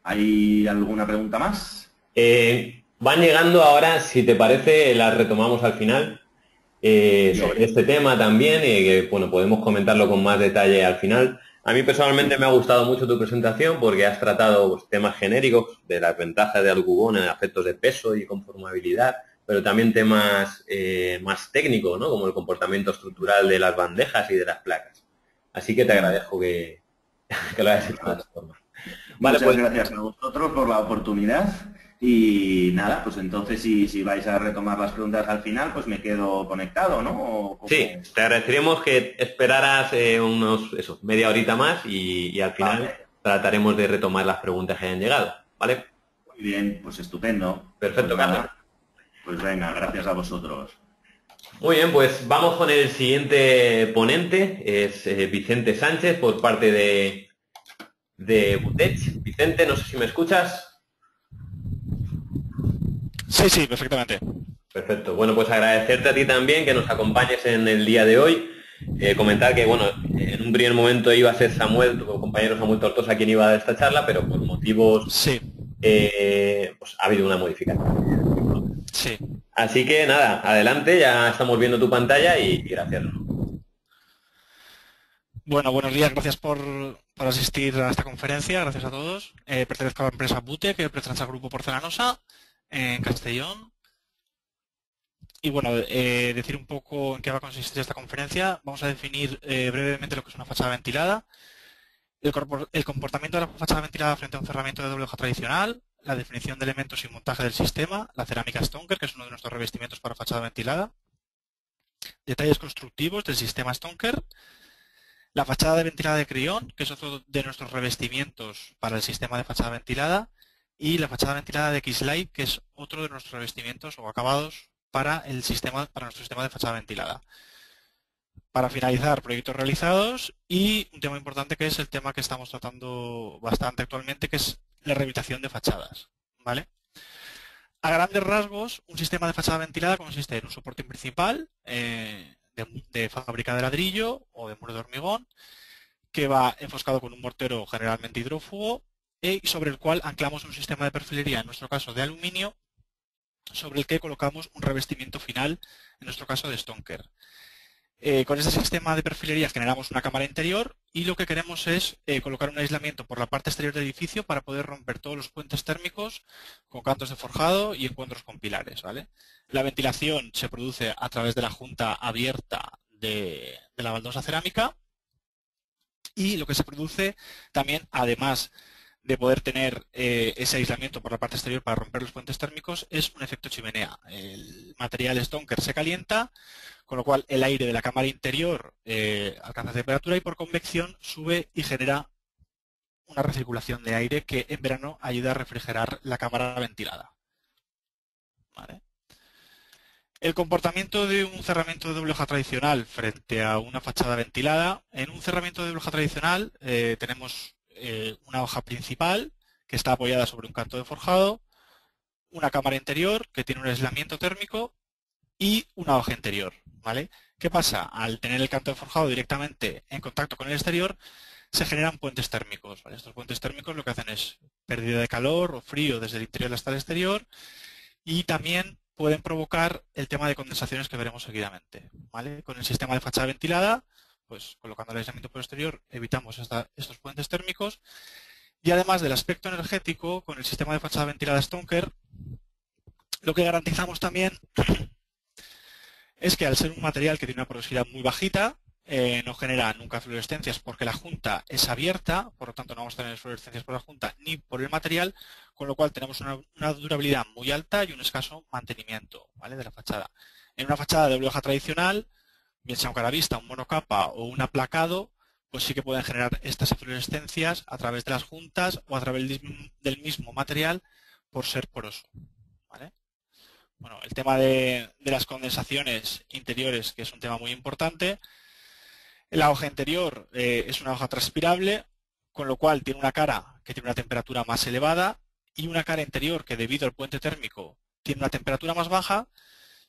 ¿Hay alguna pregunta más? Van llegando ahora, si te parece, las retomamos al final. Sobre este tema también, que bueno, podemos comentarlo con más detalle al final. A mí personalmente me ha gustado mucho tu presentación porque has tratado pues, temas genéricos de las ventajas de Alcubón en aspectos de peso y conformabilidad, pero también temas más técnicos, ¿no? Como el comportamiento estructural de las bandejas y de las placas. Así que te agradezco que lo hayas hecho de esta forma. Vale, muchas gracias a vosotros por la oportunidad. Y nada, pues entonces si vais a retomar las preguntas al final, pues me quedo conectado, ¿no? Sí, te agradeceríamos que esperaras media horita más y al final trataremos de retomar las preguntas que hayan llegado, ¿vale? Muy Bien, pues estupendo. Perfecto, Pues Carlos. nada, pues venga, gracias a vosotros. Muy bien, pues vamos con el siguiente ponente, es Vicente Sánchez por parte de Butech. Vicente, no sé si me escuchas. Sí, sí, perfectamente. Perfecto. Bueno, pues agradecerte a ti también que nos acompañes en el día de hoy. Comentar que, bueno, en un primer momento iba a ser Samuel, tu compañero Samuel Tortosa, quien iba a dar esta charla, pero por motivos, Sí, pues ha habido una modificación. sí. Así que nada, adelante, ya estamos viendo tu pantalla y gracias. Bueno, buenos días, gracias por asistir a esta conferencia, gracias a todos. Pertenezco a la empresa Bute, que pertenece al Grupo Porcelanosa, en Castellón. Y bueno, decir un poco en qué va a consistir esta conferencia. Vamos a definir brevemente lo que es una fachada ventilada, el comportamiento de la fachada ventilada frente a un cerramiento de doble hoja tradicional, la definición de elementos y montaje del sistema, la cerámica Stonker, que es uno de nuestros revestimientos para fachada ventilada, detalles constructivos del sistema Stonker, la fachada de ventilada de Crión, que es otro de nuestros revestimientos para el sistema de fachada ventilada, y la fachada ventilada de X-Light, que es otro de nuestros revestimientos o acabados para nuestro sistema de fachada ventilada. Para finalizar, proyectos realizados y un tema importante que es el tema que estamos tratando bastante actualmente, que es la rehabilitación de fachadas. ¿Vale? A grandes rasgos, un sistema de fachada ventilada consiste en un soporte principal de fábrica de ladrillo o de muro de hormigón, que va enfoscado con un mortero generalmente hidrófugo y sobre el cual anclamos un sistema de perfilería, en nuestro caso de aluminio, sobre el que colocamos un revestimiento final, en nuestro caso de Stonker. Con este sistema de perfilería generamos una cámara interior y lo que queremos es colocar un aislamiento por la parte exterior del edificio para poder romper todos los puentes térmicos con cantos de forjado y encuentros con pilares. ¿Vale? La ventilación se produce a través de la junta abierta de la baldosa cerámica y lo que se produce también, además de poder tener ese aislamiento por la parte exterior para romper los puentes térmicos, es un efecto chimenea. El material Stonker se calienta, con lo cual el aire de la cámara interior alcanza temperatura y por convección sube y genera una recirculación de aire que en verano ayuda a refrigerar la cámara ventilada. ¿Vale? El comportamiento de un cerramiento de doble hoja tradicional frente a una fachada ventilada. En un cerramiento de doble hoja tradicional tenemos una hoja principal que está apoyada sobre un canto de forjado, una cámara interior que tiene un aislamiento térmico y una hoja interior. ¿Vale? ¿Qué pasa? Al tener el canto de forjado directamente en contacto con el exterior, se generan puentes térmicos. ¿Vale? Estos puentes térmicos lo que hacen es pérdida de calor o frío desde el interior hasta el exterior y también pueden provocar el tema de condensaciones que veremos seguidamente. ¿Vale? Con el sistema de fachada ventilada, pues colocando el aislamiento por exterior, evitamos estos puentes térmicos. Y además del aspecto energético, con el sistema de fachada ventilada Stonker, lo que garantizamos también es que al ser un material que tiene una porosidad muy bajita, no genera nunca fluorescencias porque la junta es abierta, por lo tanto no vamos a tener fluorescencias por la junta ni por el material, con lo cual tenemos una durabilidad muy alta y un escaso mantenimiento, ¿vale? De la fachada. En una fachada de doble hoja tradicional, bien sea un caravista, un monocapa o un aplacado, pues sí que pueden generar estas fluorescencias a través de las juntas o a través del mismo material por ser poroso. ¿Vale? Bueno, el tema de las condensaciones interiores, que es un tema muy importante. La hoja interior es una hoja transpirable, con lo cual tiene una cara que tiene una temperatura más elevada y una cara interior que debido al puente térmico tiene una temperatura más baja.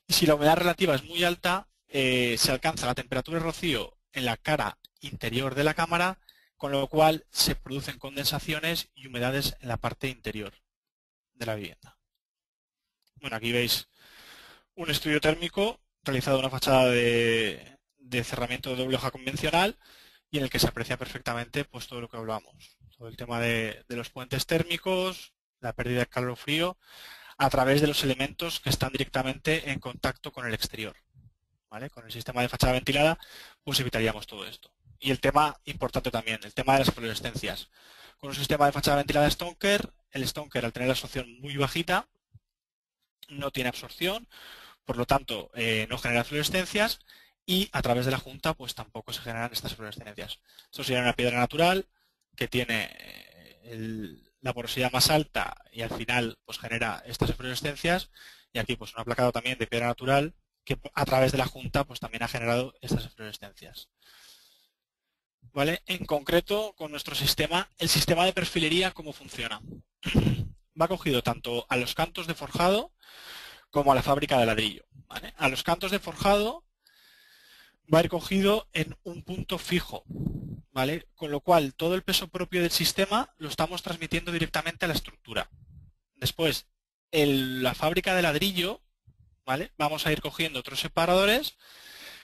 Y si la humedad relativa es muy alta, se alcanza la temperatura de rocío en la cara interior de la cámara, con lo cual se producen condensaciones y humedades en la parte interior de la vivienda. Bueno, aquí veis un estudio térmico realizado en una fachada de cerramiento de doble hoja convencional y en el que se aprecia perfectamente pues todo lo que hablamos. Todo el tema de los puentes térmicos, la pérdida de calor o frío, a través de los elementos que están directamente en contacto con el exterior. ¿Vale? Con el sistema de fachada ventilada pues evitaríamos todo esto. Y el tema importante también, el tema de las fluorescencias. Con un sistema de fachada ventilada Stonker, el Stonker al tener la absorción muy bajita no tiene absorción, por lo tanto no genera fluorescencias y a través de la junta pues tampoco se generan estas fluorescencias. Esto sería una piedra natural que tiene la porosidad más alta y al final pues genera estas eflorescencias, y aquí pues un aplacado también de piedra natural que a través de la junta pues también ha generado estas eflorescencias. ¿Vale? En concreto, con nuestro sistema, el sistema de perfilería, ¿cómo funciona? Va cogido tanto a los cantos de forjado como a la fábrica de ladrillo. ¿Vale? A los cantos de forjado va a ir cogido en un punto fijo, ¿vale? Con lo cual todo el peso propio del sistema lo estamos transmitiendo directamente a la estructura. Después, en la fábrica de ladrillo, ¿vale? Vamos a ir cogiendo otros separadores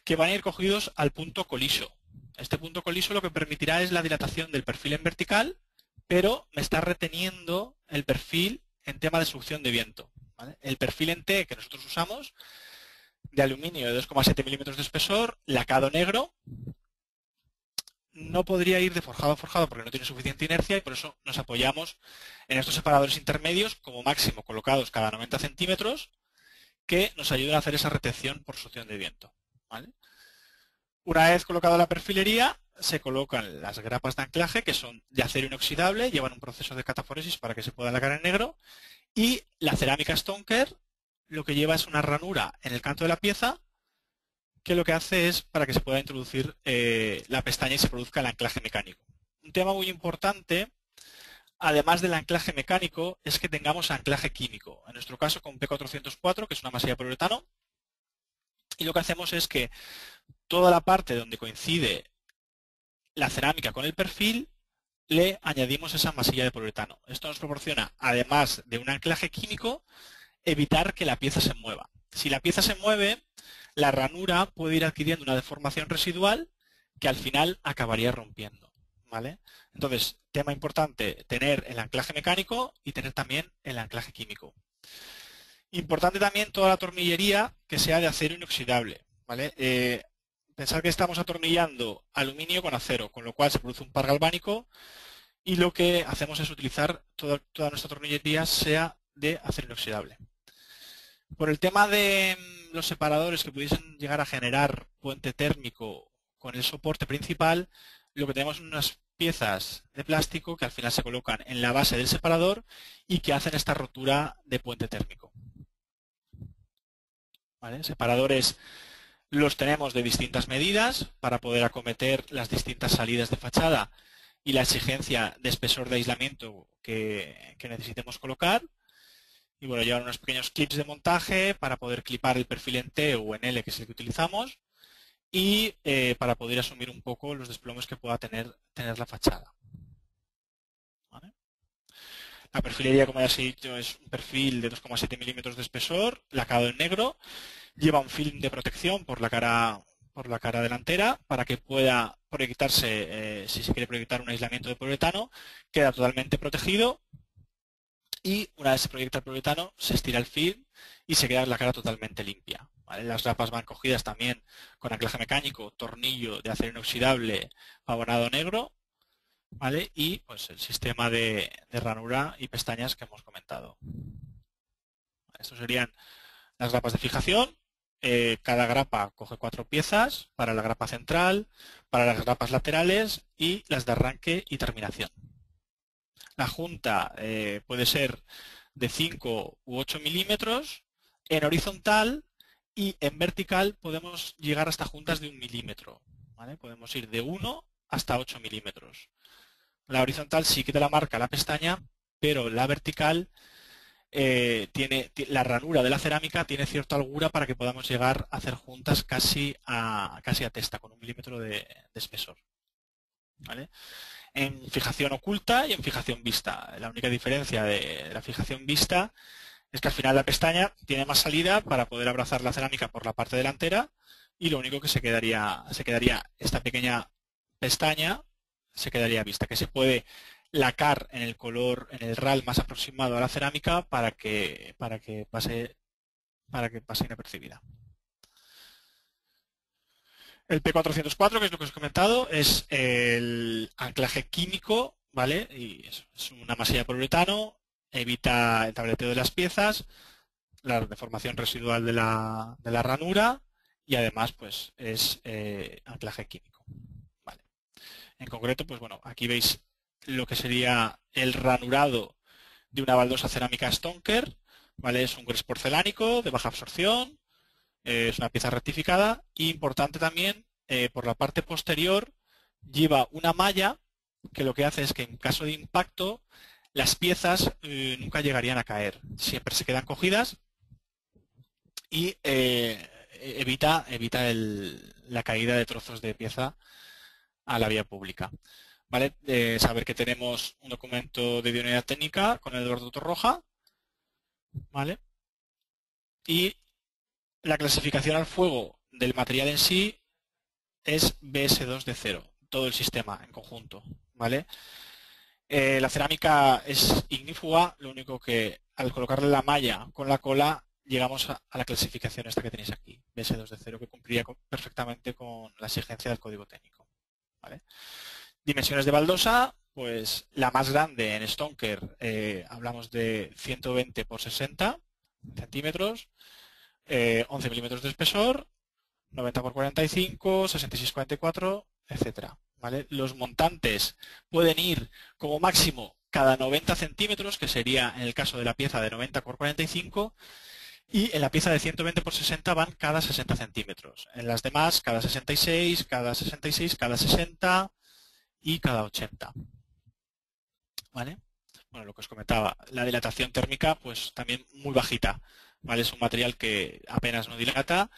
que van a ir cogidos al punto coliso. Este punto coliso lo que permitirá es la dilatación del perfil en vertical, pero me está reteniendo el perfil en tema de succión de viento, ¿vale? El perfil en T que nosotros usamos, de aluminio de 2,7 milímetros de espesor, lacado negro, no podría ir de forjado a forjado porque no tiene suficiente inercia, y por eso nos apoyamos en estos separadores intermedios, como máximo colocados cada 90 centímetros, que nos ayudan a hacer esa retención por succión de viento, ¿vale? Una vez colocada la perfilería, se colocan las grapas de anclaje, que son de acero inoxidable, llevan un proceso de cataforesis para que se pueda lacar en negro, y la cerámica Stonker lo que lleva es una ranura en el canto de la pieza, que lo que hace es para que se pueda introducir la pestaña y se produzca el anclaje mecánico. Un tema muy importante, además del anclaje mecánico, es que tengamos anclaje químico. En nuestro caso con P404, que es una masilla de poliuretano, y lo que hacemos es que toda la parte donde coincide la cerámica con el perfil, le añadimos esa masilla de poliuretano. Esto nos proporciona, además de un anclaje químico, evitar que la pieza se mueva. Si la pieza se mueve, la ranura puede ir adquiriendo una deformación residual que al final acabaría rompiendo, ¿vale? Entonces, tema importante, tener el anclaje mecánico y tener también el anclaje químico. Importante también toda la tornillería que sea de acero inoxidable, ¿vale? Pensar que estamos atornillando aluminio con acero, con lo cual se produce un par galvánico, y lo que hacemos es utilizar toda nuestra tornillería sea de acero inoxidable. Por el tema de los separadores que pudiesen llegar a generar puente térmico con el soporte principal, lo que tenemos son unas piezas de plástico que al final se colocan en la base del separador y que hacen esta rotura de puente térmico, ¿vale? Separadores los tenemos de distintas medidas para poder acometer las distintas salidas de fachada y la exigencia de espesor de aislamiento que necesitemos colocar. Y bueno, llevan unos pequeños clips de montaje para poder clipar el perfil en T o en L, que es el que utilizamos, y para poder asumir un poco los desplomes que pueda tener la fachada, ¿vale? La perfilería, como ya os he dicho, es un perfil de 2,7 milímetros de espesor, lacado en negro. Lleva un film de protección por la cara delantera para que pueda proyectarse, si se quiere proyectar un aislamiento de poliuretano, queda totalmente protegido, y una vez se proyecta el poliuretano se estira el film y se queda la cara totalmente limpia, ¿vale? Las grapas van cogidas también con anclaje mecánico, tornillo de acero inoxidable pavonado negro, ¿vale? Y pues el sistema de ranura y pestañas que hemos comentado. Estos serían las grapas de fijación. Cada grapa coge 4 piezas para la grapa central, para las grapas laterales y las de arranque y terminación. La junta puede ser de 5 u 8 milímetros en horizontal, y en vertical podemos llegar hasta juntas de 1 milímetro, ¿vale? Podemos ir de 1 hasta 8 milímetros. La horizontal sí que te la marca la pestaña, pero la vertical la ranura de la cerámica tiene cierta holgura para que podamos llegar a hacer juntas casi a testa, con 1 milímetro de espesor, ¿vale? En fijación oculta y en fijación vista. La única diferencia de la fijación vista es que al final la pestaña tiene más salida para poder abrazar la cerámica por la parte delantera, y lo único que se quedaría esta pequeña pestaña, se quedaría vista, que se puede lacar en el color, en el RAL más aproximado a la cerámica para que pase inapercibida. El P404, que es lo que os he comentado, es el anclaje químico, ¿vale? Y es una masilla de poliuretano, evita el tableteo de las piezas, la deformación residual de la ranura, y además pues es anclaje químico, ¿vale? En concreto, pues bueno, aquí veis lo que sería el ranurado de una baldosa cerámica Stonker, ¿vale? Es un grés porcelánico de baja absorción, es una pieza rectificada, y importante también, por la parte posterior lleva una malla que lo que hace es que en caso de impacto las piezas nunca llegarían a caer, siempre se quedan cogidas y evita la caída de trozos de pieza a la vía pública. ¿Vale? Saber que tenemos un documento de idoneidad técnica con el Eduardo Torroja, ¿vale? Y la clasificación al fuego del material en sí es BS2 de 0, todo el sistema en conjunto, ¿vale? La cerámica es ignífuga, lo único que al colocarle la malla con la cola llegamos a la clasificación esta que tenéis aquí, BS2 de 0, que cumpliría perfectamente con la exigencia del código técnico, ¿vale? Dimensiones de baldosa, pues la más grande en Stonker hablamos de 120 por 60 centímetros, 11 milímetros de espesor, 90 por 45, 66 por 44, etcétera. ¿Vale? Los montantes pueden ir como máximo cada 90 centímetros, que sería en el caso de la pieza de 90 por 45, y en la pieza de 120 por 60 van cada 60 centímetros. En las demás, cada 66, cada 66, cada 60 y cada 80. ¿Vale? Bueno, lo que os comentaba, la dilatación térmica pues también muy bajita, ¿vale? Es un material que apenas no dilata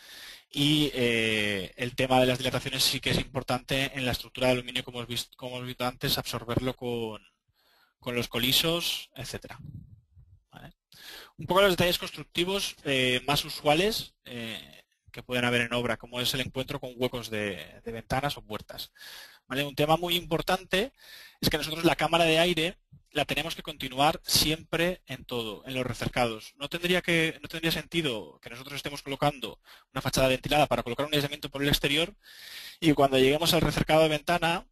y el tema de las dilataciones sí que es importante en la estructura de aluminio, como hemos visto antes, absorberlo con los colisos, etcétera. ¿Vale? Un poco los detalles constructivos más usuales que pueden haber en obra, como es el encuentro con huecos de ventanas o puertas. ¿Vale? Un tema muy importante es que nosotros la cámara de aire la tenemos que continuar siempre en todo, en los recercados. No tendría sentido que nosotros estemos colocando una fachada ventilada para colocar un aislamiento por el exterior y cuando lleguemos al recercado de ventana,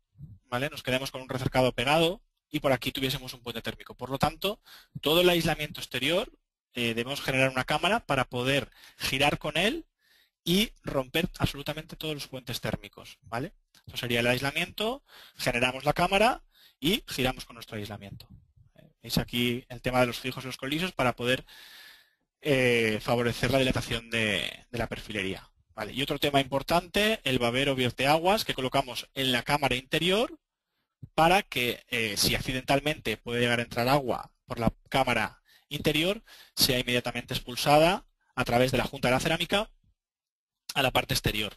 ¿vale? Nos quedemos con un recercado pegado y por aquí tuviésemos un puente térmico. Por lo tanto, todo el aislamiento exterior debemos generar una cámara para poder girar con él y romper absolutamente todos los puentes térmicos, ¿vale? Eso sería el aislamiento, generamos la cámara y giramos con nuestro aislamiento. Veis aquí el tema de los fijos y los colisos para poder favorecer la dilatación de la perfilería. ¿Vale? Y otro tema importante, el babero vierteaguas que colocamos en la cámara interior para que si accidentalmente puede llegar a entrar agua por la cámara interior, sea inmediatamente expulsada a través de la junta de la cerámica a la parte exterior.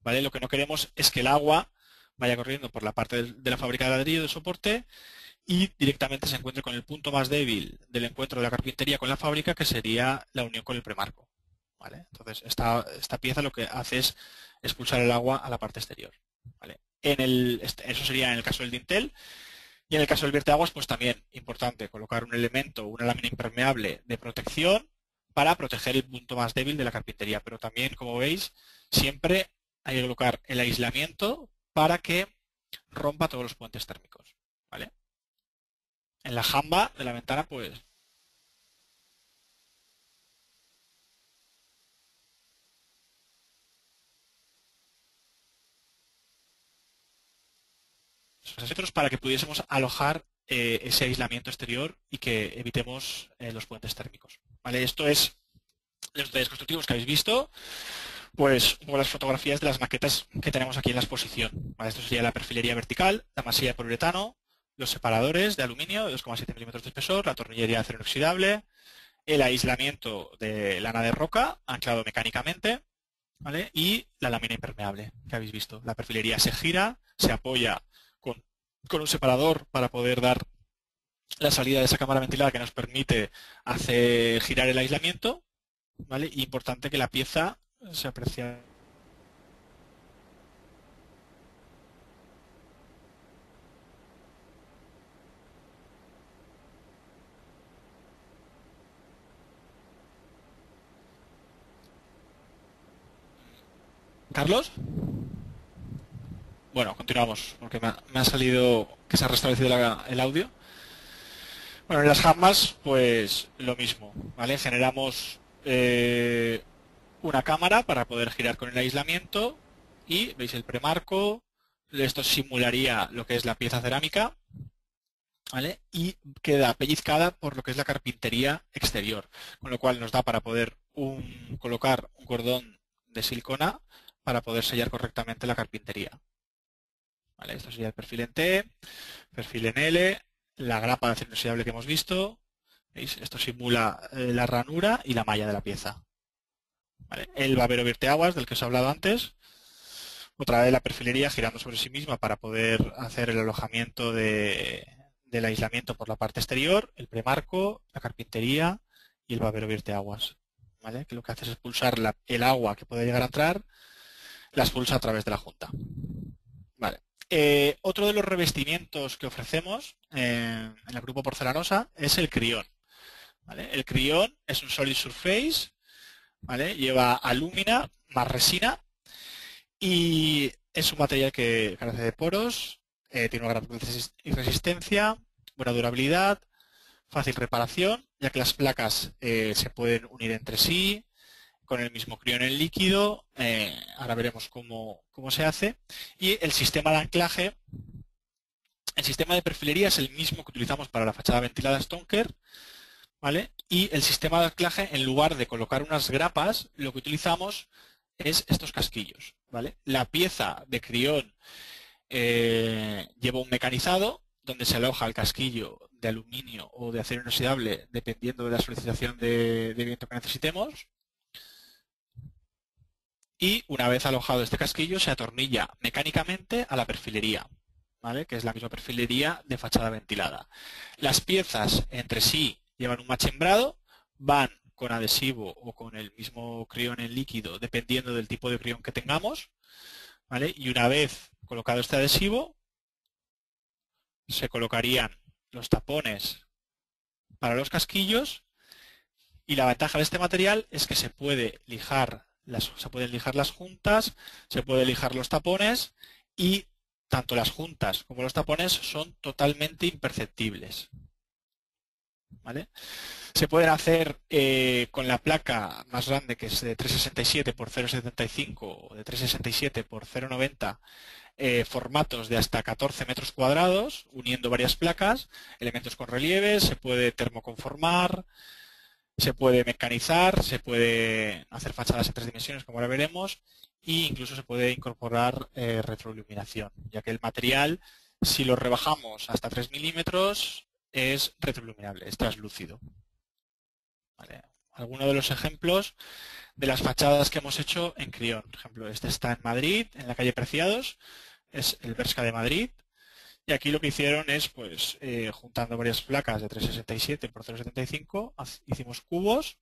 ¿Vale? Lo que no queremos es que el agua vaya corriendo por la parte de la fábrica de ladrillo de soporte y directamente se encuentre con el punto más débil del encuentro de la carpintería con la fábrica, que sería la unión con el premarco. ¿Vale? Entonces, esta pieza lo que hace es expulsar el agua a la parte exterior. ¿Vale? Eso sería en el caso del dintel. Y en el caso del vierteaguas, pues también importante colocar un elemento, una lámina impermeable de protección para proteger el punto más débil de la carpintería. Pero también, como veis, siempre hay que colocar el aislamiento para que rompa todos los puentes térmicos. ¿Vale? En la jamba de la ventana, pues para que pudiésemos alojar ese aislamiento exterior y que evitemos los puentes térmicos. ¿Vale? Esto es los detalles constructivos que habéis visto, pues un poco las fotografías de las maquetas que tenemos aquí en la exposición. ¿Vale? Esto sería la perfilería vertical, la masilla de poliuretano, los separadores de aluminio de 2,7 milímetros de espesor, la tornillería de acero inoxidable, el aislamiento de lana de roca anclado mecánicamente, ¿vale? Y la lámina impermeable que habéis visto. La perfilería se gira, se apoya con un separador para poder dar la salida de esa cámara ventilada que nos permite hacer girar el aislamiento, ¿vale? Y importante que la pieza se aprecie. ¿Carlos? Bueno, continuamos, porque me ha salido que se ha restablecido el audio. Bueno, en las jambas, pues lo mismo, ¿vale? Generamos una cámara para poder girar con el aislamiento y veis el premarco. Esto simularía lo que es la pieza cerámica, ¿vale? Y queda pellizcada por lo que es la carpintería exterior, con lo cual nos da para poder colocar un cordón de silicona para poder sellar correctamente la carpintería. ¿Vale? Esto sería el perfil en T, perfil en L, la grapa de acero inoxidable que hemos visto. ¿Veis? Esto simula la ranura y la malla de la pieza. ¿Vale? El babero vierteaguas del que os he hablado antes. Otra vez la perfilería girando sobre sí misma para poder hacer el alojamiento del aislamiento por la parte exterior, el premarco, la carpintería y el babero vierteaguas. ¿Vale? Que lo que hace es expulsar el agua que puede llegar a entrar, la expulsa a través de la junta. Vale. Otro de los revestimientos que ofrecemos en el grupo Porcelanosa es el crión. ¿Vale? El crión es un solid surface, ¿vale? Lleva alúmina más resina y es un material que carece de poros, tiene una gran resistencia, buena durabilidad, fácil reparación, ya que las placas se pueden unir entre sí con el mismo crión en líquido. Ahora veremos cómo se hace. Y el sistema de anclaje, el sistema de perfilería es el mismo que utilizamos para la fachada ventilada Stonker, ¿vale? Y el sistema de anclaje, en lugar de colocar unas grapas, lo que utilizamos es estos casquillos, ¿vale? La pieza de crión lleva un mecanizado donde se aloja el casquillo de aluminio o de acero inoxidable dependiendo de la solicitación de viento que necesitemos. Y una vez alojado este casquillo se atornilla mecánicamente a la perfilería, ¿vale? Que es la misma perfilería de fachada ventilada. Las piezas entre sí llevan un machembrado, van con adhesivo o con el mismo crión en líquido dependiendo del tipo de crión que tengamos, ¿vale? Y una vez colocado este adhesivo se colocarían los tapones para los casquillos y la ventaja de este material es que se pueden lijar las juntas, se pueden lijar los tapones y tanto las juntas como los tapones son totalmente imperceptibles. ¿Vale? Se pueden hacer con la placa más grande, que es de 367 por 0,75 o de 367 por 0,90, formatos de hasta 14 metros cuadrados, uniendo varias placas, elementos con relieves, se puede termoconformar, se puede mecanizar, se puede hacer fachadas en 3 dimensiones, como ahora veremos, e incluso se puede incorporar retroiluminación, ya que el material, si lo rebajamos hasta 3 milímetros, es retroiluminable, es translúcido. ¿Vale? Algunos de los ejemplos de las fachadas que hemos hecho en crión. Por ejemplo, este está en Madrid, en la calle Preciados, es el Bershka de Madrid. Y aquí lo que hicieron es, pues, juntando varias placas de 367 por 0,75, hicimos cubos,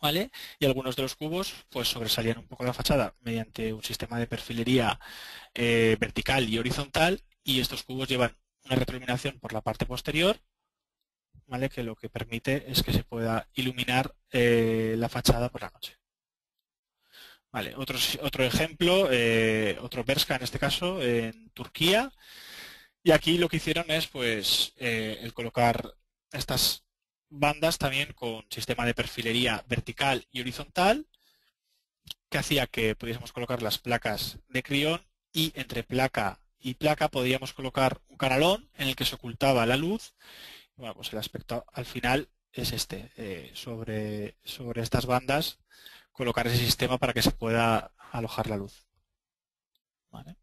¿vale? Y algunos de los cubos, pues, sobresalían un poco de la fachada mediante un sistema de perfilería vertical y horizontal. Y estos cubos llevan una retroiluminación por la parte posterior, ¿vale? Que lo que permite es que se pueda iluminar la fachada por la noche. Vale, otro ejemplo, otro Bershka en este caso, en Turquía. Y aquí lo que hicieron es, pues, el colocar estas bandas también con sistema de perfilería vertical y horizontal, que hacía que pudiésemos colocar las placas de crión y entre placa y placa podíamos colocar un canalón en el que se ocultaba la luz. Bueno, pues el aspecto al final es este, sobre estas bandas colocar ese sistema para que se pueda alojar la luz. ¿Vale?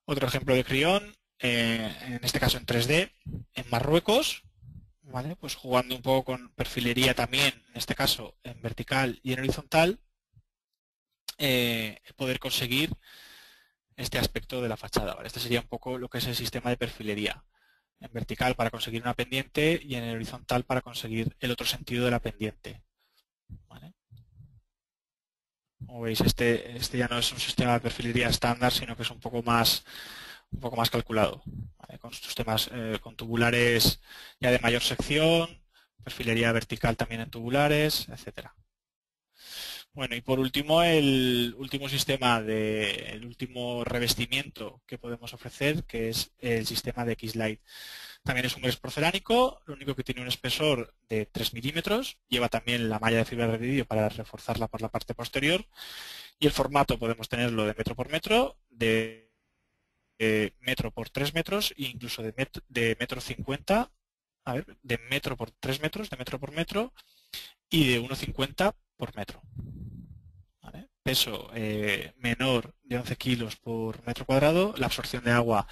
Otro ejemplo de crión, en este caso en 3D, en Marruecos, ¿vale? Pues jugando un poco con perfilería también, en este caso en vertical y en horizontal, poder conseguir este aspecto de la fachada. ¿Vale? Este sería un poco lo que es el sistema de perfilería. En vertical para conseguir una pendiente y en el horizontal para conseguir el otro sentido de la pendiente. ¿Vale? Como veis, este ya no es un sistema de perfilería estándar, sino que es un poco más calculado, ¿vale? Con sistemas con tubulares ya de mayor sección, perfilería vertical también en tubulares, etcétera. Bueno, y por último, el último revestimiento que podemos ofrecer, que es el sistema de X-Lite. También es un gres porcelánico, lo único que tiene un espesor de 3 milímetros, lleva también la malla de fibra de vidrio para reforzarla por la parte posterior, y el formato podemos tenerlo de metro por metro, de metro por 3 metros e incluso de metro 50, a ver, de metro por 3 metros, de metro por metro y de 1,50 por metro. ¿Vale? Peso menor de 11 kilos por metro cuadrado, la absorción de agua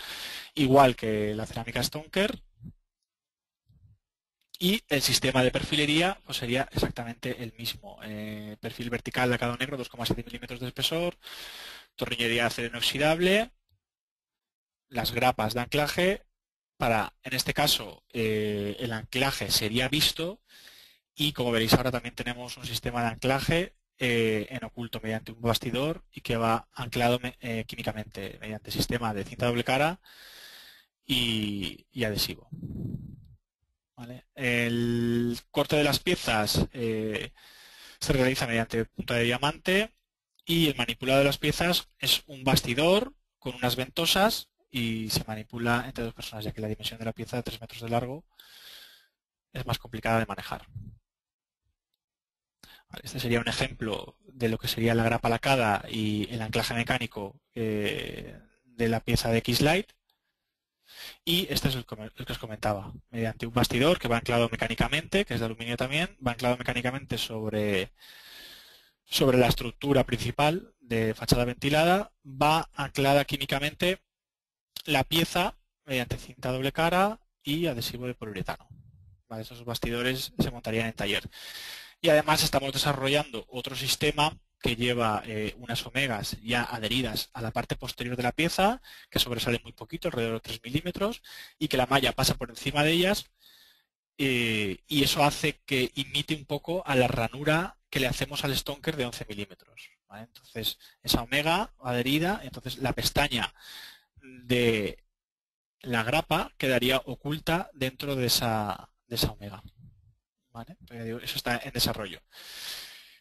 igual que la cerámica Stonker, y el sistema de perfilería pues sería exactamente el mismo. Perfil vertical de acabado negro, 2,7 milímetros de espesor, tornillería de acero inoxidable, las grapas de anclaje. En este caso, el anclaje sería visto y, como veréis ahora, también tenemos un sistema de anclaje en oculto mediante un bastidor y que va anclado químicamente mediante sistema de cinta doble cara y adhesivo. ¿Vale? El corte de las piezas se realiza mediante punta de diamante y el manipulado de las piezas es un bastidor con unas ventosas y se manipula entre 2 personas, ya que la dimensión de la pieza de 3 metros de largo es más complicada de manejar. Vale, este sería un ejemplo de lo que sería la grapa lacada y el anclaje mecánico de la pieza de X-Lite. Y este es el que os comentaba, mediante un bastidor que va anclado mecánicamente, que es de aluminio también, va anclado mecánicamente sobre la estructura principal de fachada ventilada, va anclada químicamente la pieza mediante cinta doble cara y adhesivo de poliuretano. ¿Vale? Esos bastidores se montarían en taller. Y además estamos desarrollando otro sistema que lleva unas omegas ya adheridas a la parte posterior de la pieza, que sobresale muy poquito, alrededor de 3 milímetros, y que la malla pasa por encima de ellas, y eso hace que imite un poco a la ranura que le hacemos al Stonker de 11 milímetros. ¿Vale? Entonces, esa omega adherida, entonces la pestaña de la grapa quedaría oculta dentro de esa omega. ¿Vale? Eso está en desarrollo.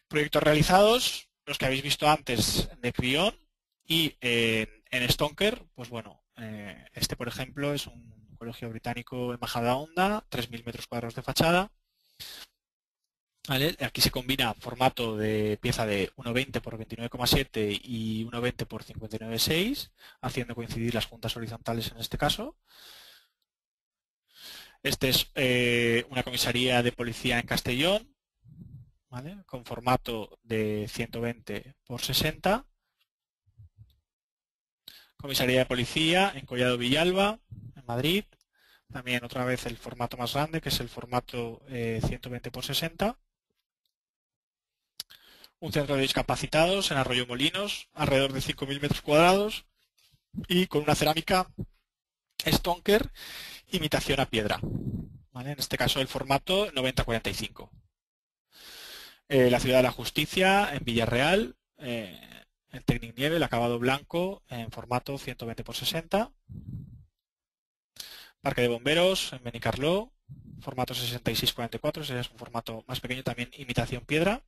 Proyectos realizados, los que habéis visto antes de Crión, y en Stonker, pues bueno, este por ejemplo es un colegio británico en Majada Honda, 3.000 metros cuadrados de fachada. ¿Vale? Aquí se combina formato de pieza de 1,20 por 29,7 y 1,20 por 59,6, haciendo coincidir las juntas horizontales en este caso. Este es una comisaría de policía en Castellón, ¿vale? Con formato de 120 por 60. Comisaría de policía en Collado Villalba, en Madrid. También otra vez el formato más grande, que es el formato 120 por 60. Un centro de discapacitados en Arroyo Molinos, alrededor de 5.000 metros cuadrados y con una cerámica Stonker imitación a piedra. ¿Vale? En este caso el formato 90-45. La Ciudad de la Justicia en Villarreal, el Tecnic Nieve, el acabado blanco en formato 120 por 60. Parque de Bomberos en Benicarló, formato 66-44, ese es un formato más pequeño, también imitación piedra.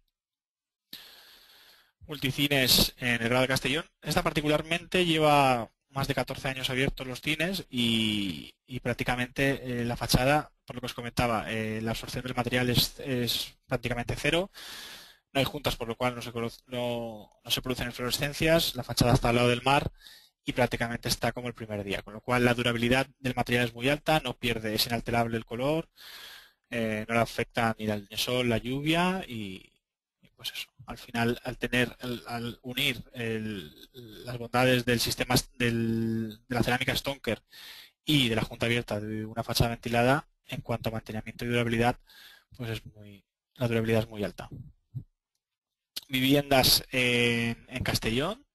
Multicines en el Grado de Castellón. Esta particularmente lleva más de 14 años abiertos los cines y prácticamente la fachada, por lo que os comentaba, la absorción del material es prácticamente cero. No hay juntas, por lo cual no se producen fluorescencias. La fachada está al lado del mar y prácticamente está como el primer día, con lo cual la durabilidad del material es muy alta, no pierde, es inalterable el color, no le afecta ni el sol, la lluvia y pues eso. Al final, al unir las bondades del sistema de la cerámica Stonker y de la junta abierta de una fachada ventilada, en cuanto a mantenimiento y durabilidad, pues la durabilidad es muy alta. Viviendas en Castellón,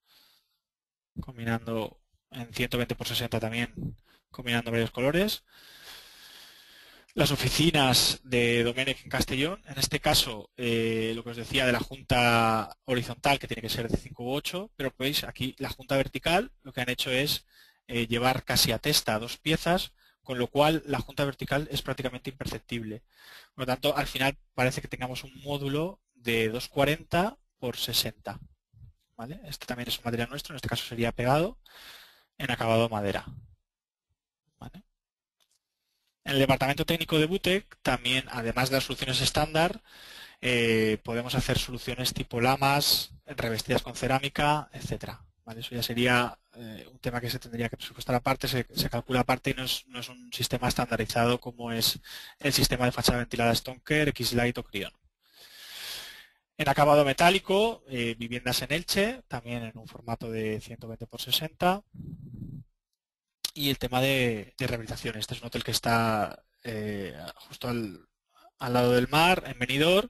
combinando en 120 por 60 también, combinando varios colores. Las oficinas de Domenech en Castellón, en este caso lo que os decía de la junta horizontal, que tiene que ser de 5 u 8, pero veis aquí la junta vertical lo que han hecho es llevar casi a testa 2 piezas, con lo cual la junta vertical es prácticamente imperceptible. Por lo tanto, al final parece que tengamos un módulo de 240 por 60. ¿Vale? Este también es un material nuestro, en este caso sería pegado en acabado madera. ¿Vale? En el departamento técnico de Butec, también, además de las soluciones estándar, podemos hacer soluciones tipo lamas, revestidas con cerámica, etcétera. ¿Vale? Eso ya sería un tema que se tendría que presupuestar aparte, se calcula aparte y no es un sistema estandarizado como es el sistema de fachada ventilada Stonker, X-Lite o Crion. En acabado metálico, viviendas en Elche, también en un formato de 120 por 60. Y el tema de rehabilitación. Este es un hotel que está justo al lado del mar, en Benidorm.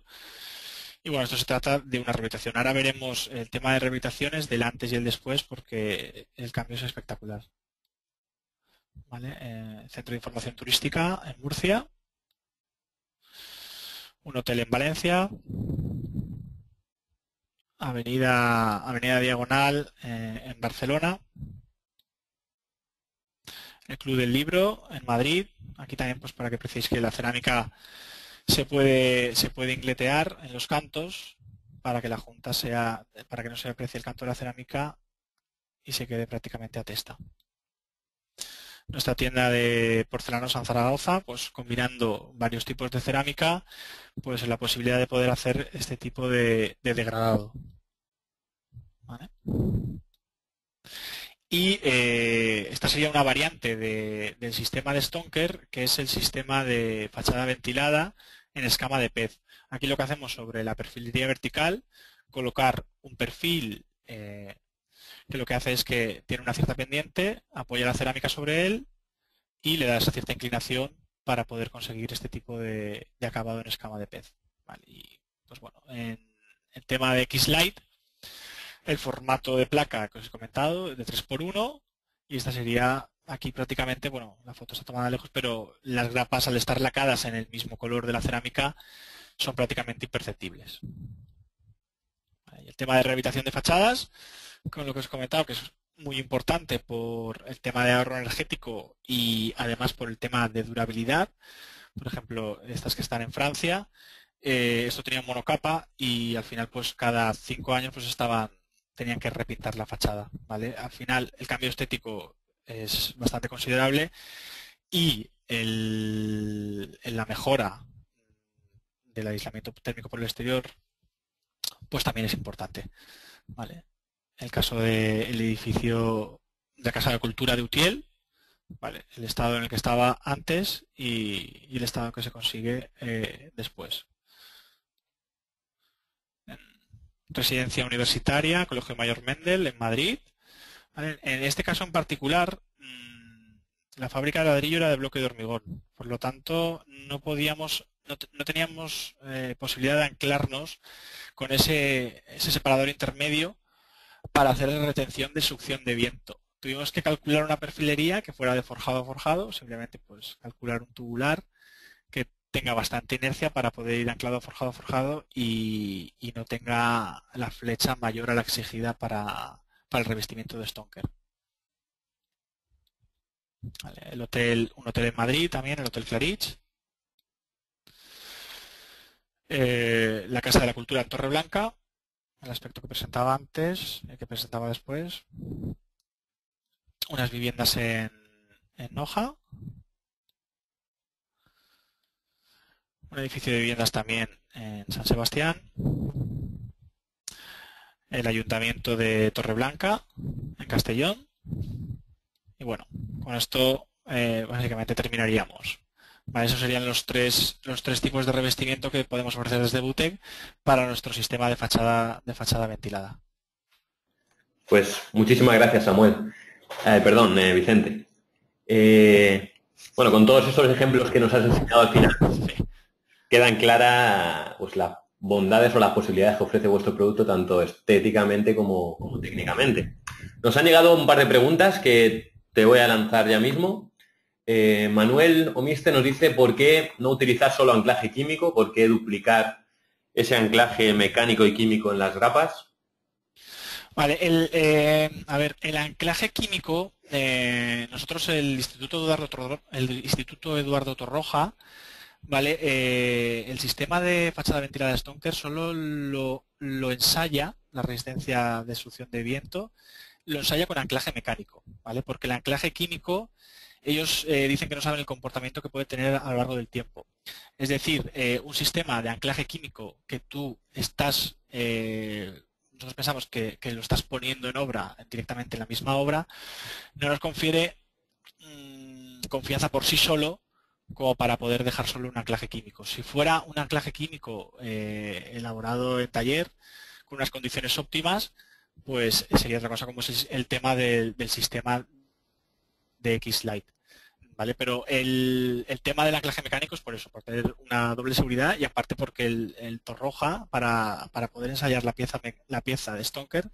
Y bueno, esto se trata de una rehabilitación. Ahora veremos el tema de rehabilitaciones del antes y el después porque el cambio es espectacular. ¿Vale? Centro de Información Turística en Murcia. Un hotel en Valencia. Avenida Diagonal en Barcelona. El Club del Libro en Madrid. Aquí también pues para que apreciéis que la cerámica se puede ingletear en los cantos para que la junta para que no se aprecie el canto de la cerámica y se quede prácticamente a testa. Nuestra tienda de porcelanos en Zaragoza, pues combinando varios tipos de cerámica, pues la posibilidad de poder hacer este tipo de degradado. ¿Vale? Y esta sería una variante del sistema de Stonker, que es el sistema de fachada ventilada en escama de pez. Aquí lo que hacemos sobre la perfilería vertical, colocar un perfil que lo que hace es que tiene una cierta pendiente, apoya la cerámica sobre él y le da esa cierta inclinación para poder conseguir este tipo de acabado en escama de pez. Vale, y pues bueno, en el tema de X-Lite, el formato de placa que os he comentado, de 3×1, y esta sería aquí prácticamente, bueno, la foto está tomada lejos, pero las grapas al estar lacadas en el mismo color de la cerámica son prácticamente imperceptibles. Y el tema de rehabilitación de fachadas, con lo que os he comentado, que es muy importante por el tema de ahorro energético y además por el tema de durabilidad. Por ejemplo, estas que están en Francia, esto tenía monocapa y al final pues cada 5 años pues tenían que repintar la fachada, ¿vale? Al final el cambio estético es bastante considerable y la mejora del aislamiento térmico por el exterior pues también es importante, ¿vale? El caso del edificio de la Casa de Cultura de Utiel, ¿vale? El estado en el que estaba antes y el estado que se consigue después. Residencia universitaria, Colegio Mayor Mendel, en Madrid. ¿Vale? En este caso en particular, la fábrica de ladrillo era de bloque de hormigón. Por lo tanto, no teníamos posibilidad de anclarnos con ese separador intermedio para hacer la retención de succión de viento. Tuvimos que calcular una perfilería que fuera de forjado a forjado, simplemente pues calcular un tubular que tenga bastante inercia para poder ir anclado a forjado y no tenga la flecha mayor a la exigida para el revestimiento de Stonker. Vale, un hotel en Madrid también, el Hotel Clarich. La Casa de la Cultura en Torreblanca, el aspecto que presentaba antes, el que presentaba después. Unas viviendas en Noja. Un edificio de viviendas también en San Sebastián. El Ayuntamiento de Torreblanca, en Castellón. Y bueno, con esto básicamente terminaríamos. Vale, esos serían los tres tipos de revestimiento que podemos ofrecer desde Butec para nuestro sistema de fachada ventilada. Pues muchísimas gracias, Samuel. Perdón, Vicente. Bueno, con todos estos ejemplos que nos has enseñado al final, sí, quedan claras pues, las bondades o las posibilidades que ofrece vuestro producto tanto estéticamente como técnicamente. Nos han llegado un par de preguntas que te voy a lanzar ya mismo. Manuel Omiste nos dice por qué no utilizar solo anclaje químico, por qué duplicar ese anclaje mecánico y químico en las grapas. Vale, el anclaje químico, nosotros el Instituto Eduardo Torroja, vale, el sistema de fachada ventilada de Stonker solo lo ensaya, la resistencia de succión de viento, lo ensaya con anclaje mecánico, ¿vale? Porque el anclaje químico, ellos dicen que no saben el comportamiento que puede tener a lo largo del tiempo. Es decir, un sistema de anclaje químico que tú estás nosotros pensamos que lo estás poniendo en obra, directamente en la misma obra, no nos confiere confianza por sí solo como para poder dejar solo un anclaje químico. Si fuera un anclaje químico elaborado en taller, con unas condiciones óptimas, pues sería otra cosa, como es el tema del sistema de X-Lite. ¿Vale? Pero el tema del anclaje mecánico es por eso, por tener una doble seguridad, y aparte porque el Torroja, para poder ensayar la pieza de Stonker,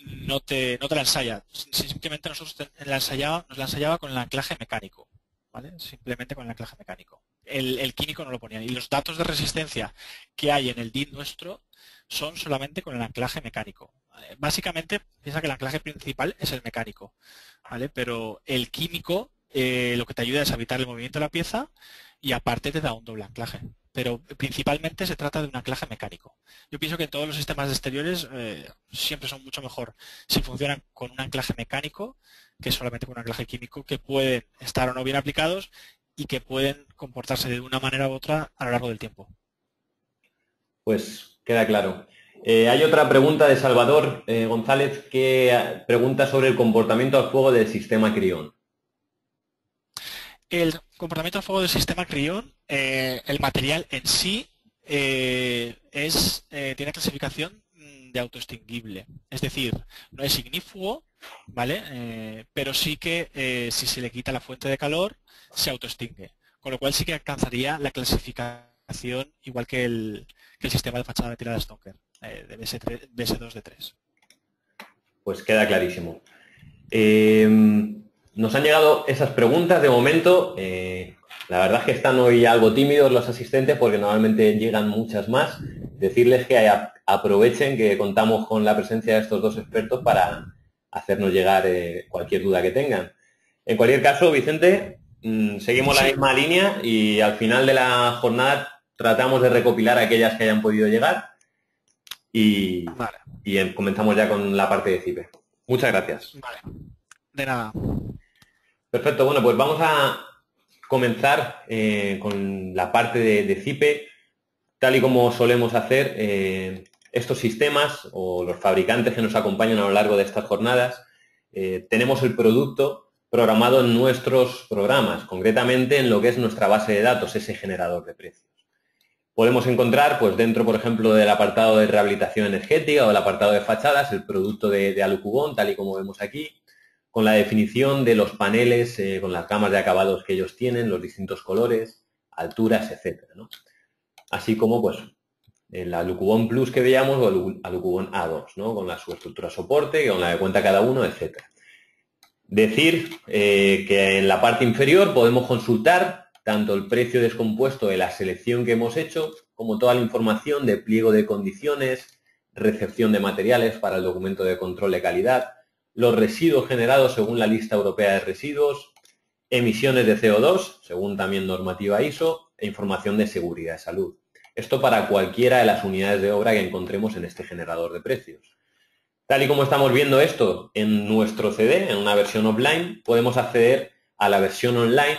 no te la ensaya. Simplemente nosotros nos la ensayaba con el anclaje mecánico. ¿Vale? Simplemente con el anclaje mecánico. El químico no lo ponía. Y los datos de resistencia que hay en el DIN nuestro son solamente con el anclaje mecánico. Básicamente, piensa que el anclaje principal es el mecánico, ¿vale? Pero el químico lo que te ayuda es a evitar el movimiento de la pieza y aparte te da un doble anclaje. Pero principalmente se trata de un anclaje mecánico. Yo pienso que todos los sistemas de exteriores siempre son mucho mejor si funcionan con un anclaje mecánico que solamente con un anclaje químico, que pueden estar o no bien aplicados y que pueden comportarse de una manera u otra a lo largo del tiempo. Pues queda claro. Hay otra pregunta de Salvador González que pregunta sobre el comportamiento al fuego del sistema Crión. El comportamiento al fuego del sistema Crión, el material en sí tiene clasificación de autoextinguible. Es decir, no es ignífugo, ¿vale? Pero sí que si se le quita la fuente de calor, se autoextingue. Con lo cual sí que alcanzaría la clasificación igual que el sistema de fachada de tirada Stonker, de BS2D3. Pues queda clarísimo. Nos han llegado esas preguntas de momento. La verdad es que están hoy algo tímidos los asistentes porque normalmente llegan muchas más. Decirles que aprovechen que contamos con la presencia de estos dos expertos para hacernos llegar cualquier duda que tengan. En cualquier caso, Vicente, seguimos la misma línea y al final de la jornada tratamos de recopilar aquellas que hayan podido llegar y comenzamos ya con la parte de CIPE. Muchas gracias. Vale. De nada. Perfecto, bueno, pues vamos a comenzar con la parte de CIPE. Tal y como solemos hacer, estos sistemas o los fabricantes que nos acompañan a lo largo de estas jornadas, tenemos el producto programado en nuestros programas, concretamente en lo que es nuestra base de datos, ese generador de precios. Podemos encontrar, pues dentro, por ejemplo, del apartado de rehabilitación energética o el apartado de fachadas, el producto de Alucubón, tal y como vemos aquí, con la definición de los paneles, con las gamas de acabados que ellos tienen, los distintos colores, alturas, etcétera, ¿no? Así como, pues, el Alucubón Plus que veíamos o el Alucubón A2, ¿no? Con la subestructura soporte, con la de cuenta cada uno, etcétera. Decir que en la parte inferior podemos consultar tanto el precio descompuesto de la selección que hemos hecho, como toda la información de pliego de condiciones, recepción de materiales para el documento de control de calidad, los residuos generados según la lista europea de residuos, emisiones de CO2, según también normativa ISO, e información de seguridad y salud. Esto para cualquiera de las unidades de obra que encontremos en este generador de precios. Tal y como estamos viendo esto en nuestro CD, en una versión offline, podemos acceder a la versión online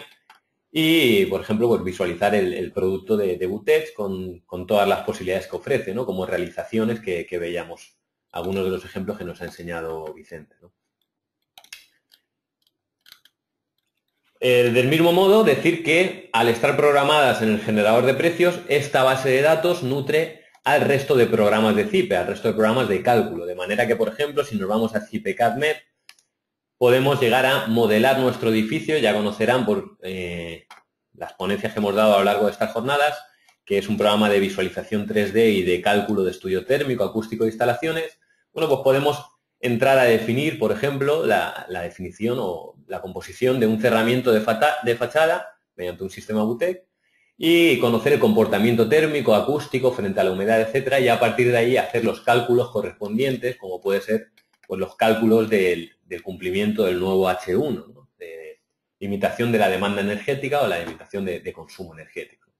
y, por ejemplo, pues visualizar el producto de Butex con todas las posibilidades que ofrece, ¿no? Como realizaciones que veíamos, algunos de los ejemplos que nos ha enseñado Vicente, ¿no? Del mismo modo, decir que al estar programadas en el generador de precios, esta base de datos nutre al resto de programas de CIPE, al resto de programas de cálculo, de manera que, por ejemplo, si nos vamos a CIPE-CAD-MED, podemos llegar a modelar nuestro edificio. Ya conocerán por las ponencias que hemos dado a lo largo de estas jornadas, que es un programa de visualización 3D y de cálculo de estudio térmico, acústico de instalaciones. Bueno, pues podemos entrar a definir, por ejemplo, la definición o la composición de un cerramiento de fachada mediante un sistema Butex y conocer el comportamiento térmico, acústico frente a la humedad, etcétera, y a partir de ahí hacer los cálculos correspondientes, como puede ser pues, los cálculos del cumplimiento del nuevo H1, ¿no? De limitación de la demanda energética o la limitación de consumo energético.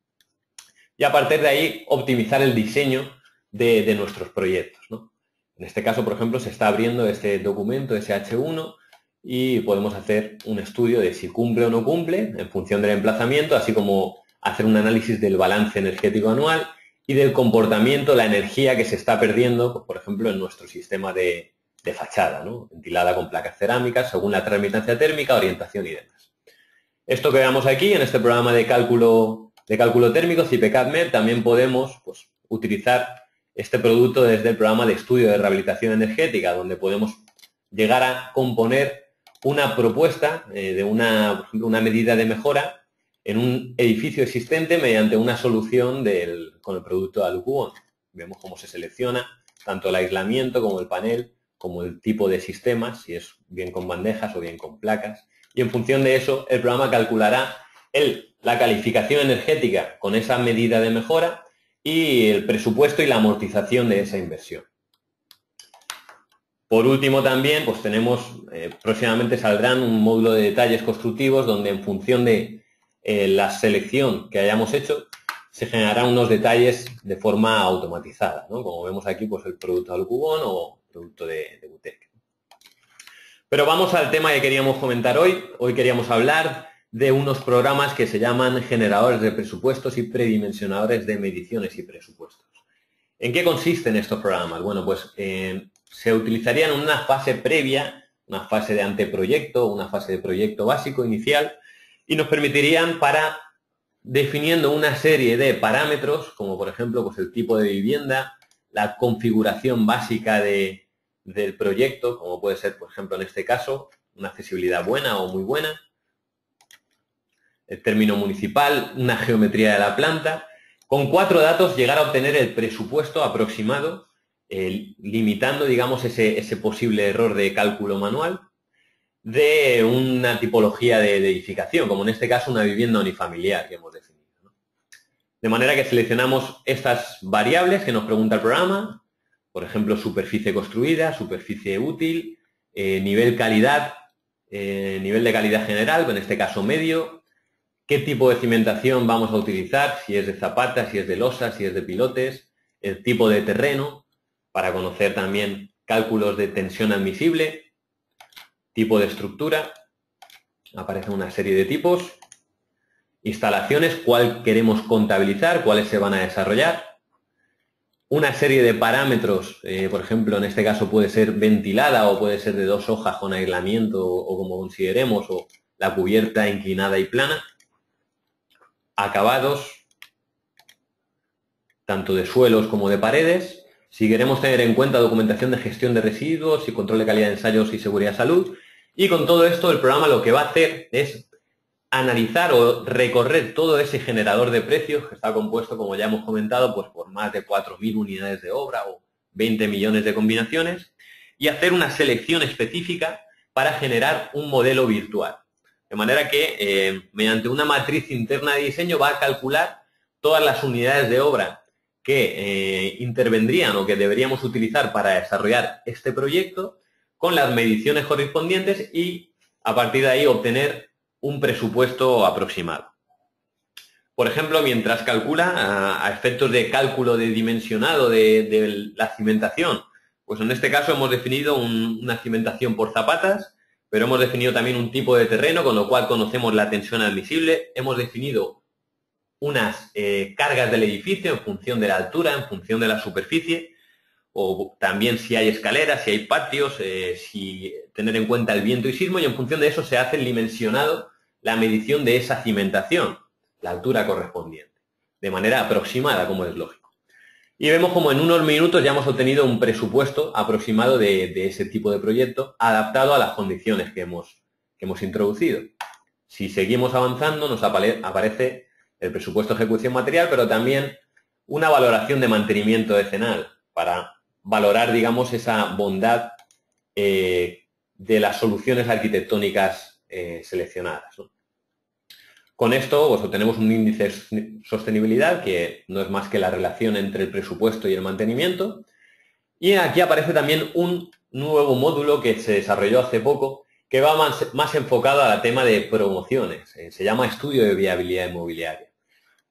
Y a partir de ahí optimizar el diseño de nuestros proyectos, ¿no? En este caso, por ejemplo, se está abriendo este documento, ese H1, y podemos hacer un estudio de si cumple o no cumple en función del emplazamiento, así como hacer un análisis del balance energético anual y del comportamiento, la energía que se está perdiendo, pues, por ejemplo, en nuestro sistema de fachada, ¿no? Ventilada con placas cerámicas, según la transmitancia térmica, orientación y demás. Esto que veamos aquí, en este programa de cálculo térmico, CIPE-CAD-MED, también podemos, pues, utilizar este producto desde el programa de estudio de rehabilitación energética, donde podemos llegar a componer una propuesta de por ejemplo, una medida de mejora en un edificio existente mediante una solución con el producto de Alucubon. Vemos cómo se selecciona tanto el aislamiento como el panel, como el tipo de sistema, si es bien con bandejas o bien con placas. Y en función de eso, el programa calculará la calificación energética con esa medida de mejora y el presupuesto y la amortización de esa inversión. Por último también, pues tenemos, próximamente saldrán un módulo de detalles constructivos donde en función de la selección que hayamos hecho, se generarán unos detalles de forma automatizada, ¿no? Como vemos aquí, pues el producto de Alucubon o producto de Butec. Pero vamos al tema que queríamos comentar hoy. Hoy queríamos hablar de unos programas que se llaman generadores de presupuestos y predimensionadores de mediciones y presupuestos. ¿En qué consisten estos programas? Bueno, pues se utilizarían en una fase previa, una fase de anteproyecto, una fase de proyecto básico inicial, y nos permitirían para, definiendo una serie de parámetros, como por ejemplo pues el tipo de vivienda, la configuración básica del proyecto, como puede ser, por ejemplo, en este caso, una accesibilidad buena o muy buena, el término municipal, una geometría de la planta. Con 4 datos llegar a obtener el presupuesto aproximado, limitando, digamos, ese posible error de cálculo manual de una tipología de edificación, como en este caso una vivienda unifamiliar que hemos definido, ¿no? De manera que seleccionamos estas variables que nos pregunta el programa, por ejemplo, superficie construida, superficie útil, nivel de calidad general, en este caso medio, qué tipo de cimentación vamos a utilizar, si es de zapata, si es de losa, si es de pilotes, el tipo de terreno, para conocer también cálculos de tensión admisible, tipo de estructura, aparece una serie de tipos, instalaciones, cuál queremos contabilizar, cuáles se van a desarrollar, una serie de parámetros, por ejemplo, en este caso puede ser ventilada o puede ser de 2 hojas con aislamiento o como consideremos, o la cubierta inclinada y plana, acabados, tanto de suelos como de paredes. Si queremos tener en cuenta documentación de gestión de residuos y control de calidad de ensayos y seguridad de salud. Y con todo esto el programa lo que va a hacer es analizar o recorrer todo ese generador de precios que está compuesto, como ya hemos comentado, pues por más de 4.000 unidades de obra o 20 millones de combinaciones y hacer una selección específica para generar un modelo virtual. De manera que mediante una matriz interna de diseño va a calcular todas las unidades de obra que intervendrían o que deberíamos utilizar para desarrollar este proyecto con las mediciones correspondientes y a partir de ahí obtener un presupuesto aproximado. Por ejemplo, mientras calcula a efectos de cálculo de dimensionado de la cimentación, pues en este caso hemos definido una cimentación por zapatas, pero hemos definido también un tipo de terreno, con lo cual conocemos la tensión admisible, hemos definido unas cargas del edificio en función de la altura, en función de la superficie, o también si hay escaleras, si hay patios, si tener en cuenta el viento y sismo, y en función de eso se hace el dimensionado, la medición de esa cimentación, la altura correspondiente, de manera aproximada, como es lógico. Y vemos como en unos minutos ya hemos obtenido un presupuesto aproximado de ese tipo de proyecto, adaptado a las condiciones que hemos introducido. Si seguimos avanzando, nos aparece el presupuesto de ejecución material, pero también una valoración de mantenimiento decenal, para valorar, digamos, esa bondad de las soluciones arquitectónicas seleccionadas, ¿no? Con esto pues, obtenemos un índice de sostenibilidad que no es más que la relación entre el presupuesto y el mantenimiento. Y aquí aparece también un nuevo módulo que se desarrolló hace poco que va más enfocado al tema de promociones. Se llama Estudio de Viabilidad Inmobiliaria.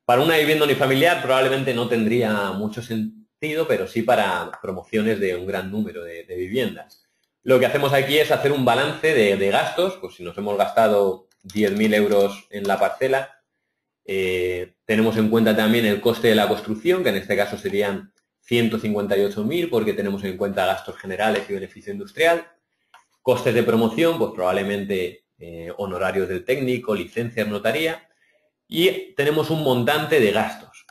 Para una vivienda unifamiliar probablemente no tendría mucho sentido, pero sí para promociones de un gran número de viviendas. Lo que hacemos aquí es hacer un balance de gastos, pues si nos hemos gastado 10.000 euros en la parcela, Tenemos en cuenta también el coste de la construcción, que en este caso serían 158.000 porque tenemos en cuenta gastos generales y beneficio industrial. Costes de promoción, pues probablemente honorarios del técnico, licencias, notaría. Y tenemos un montante de gastos.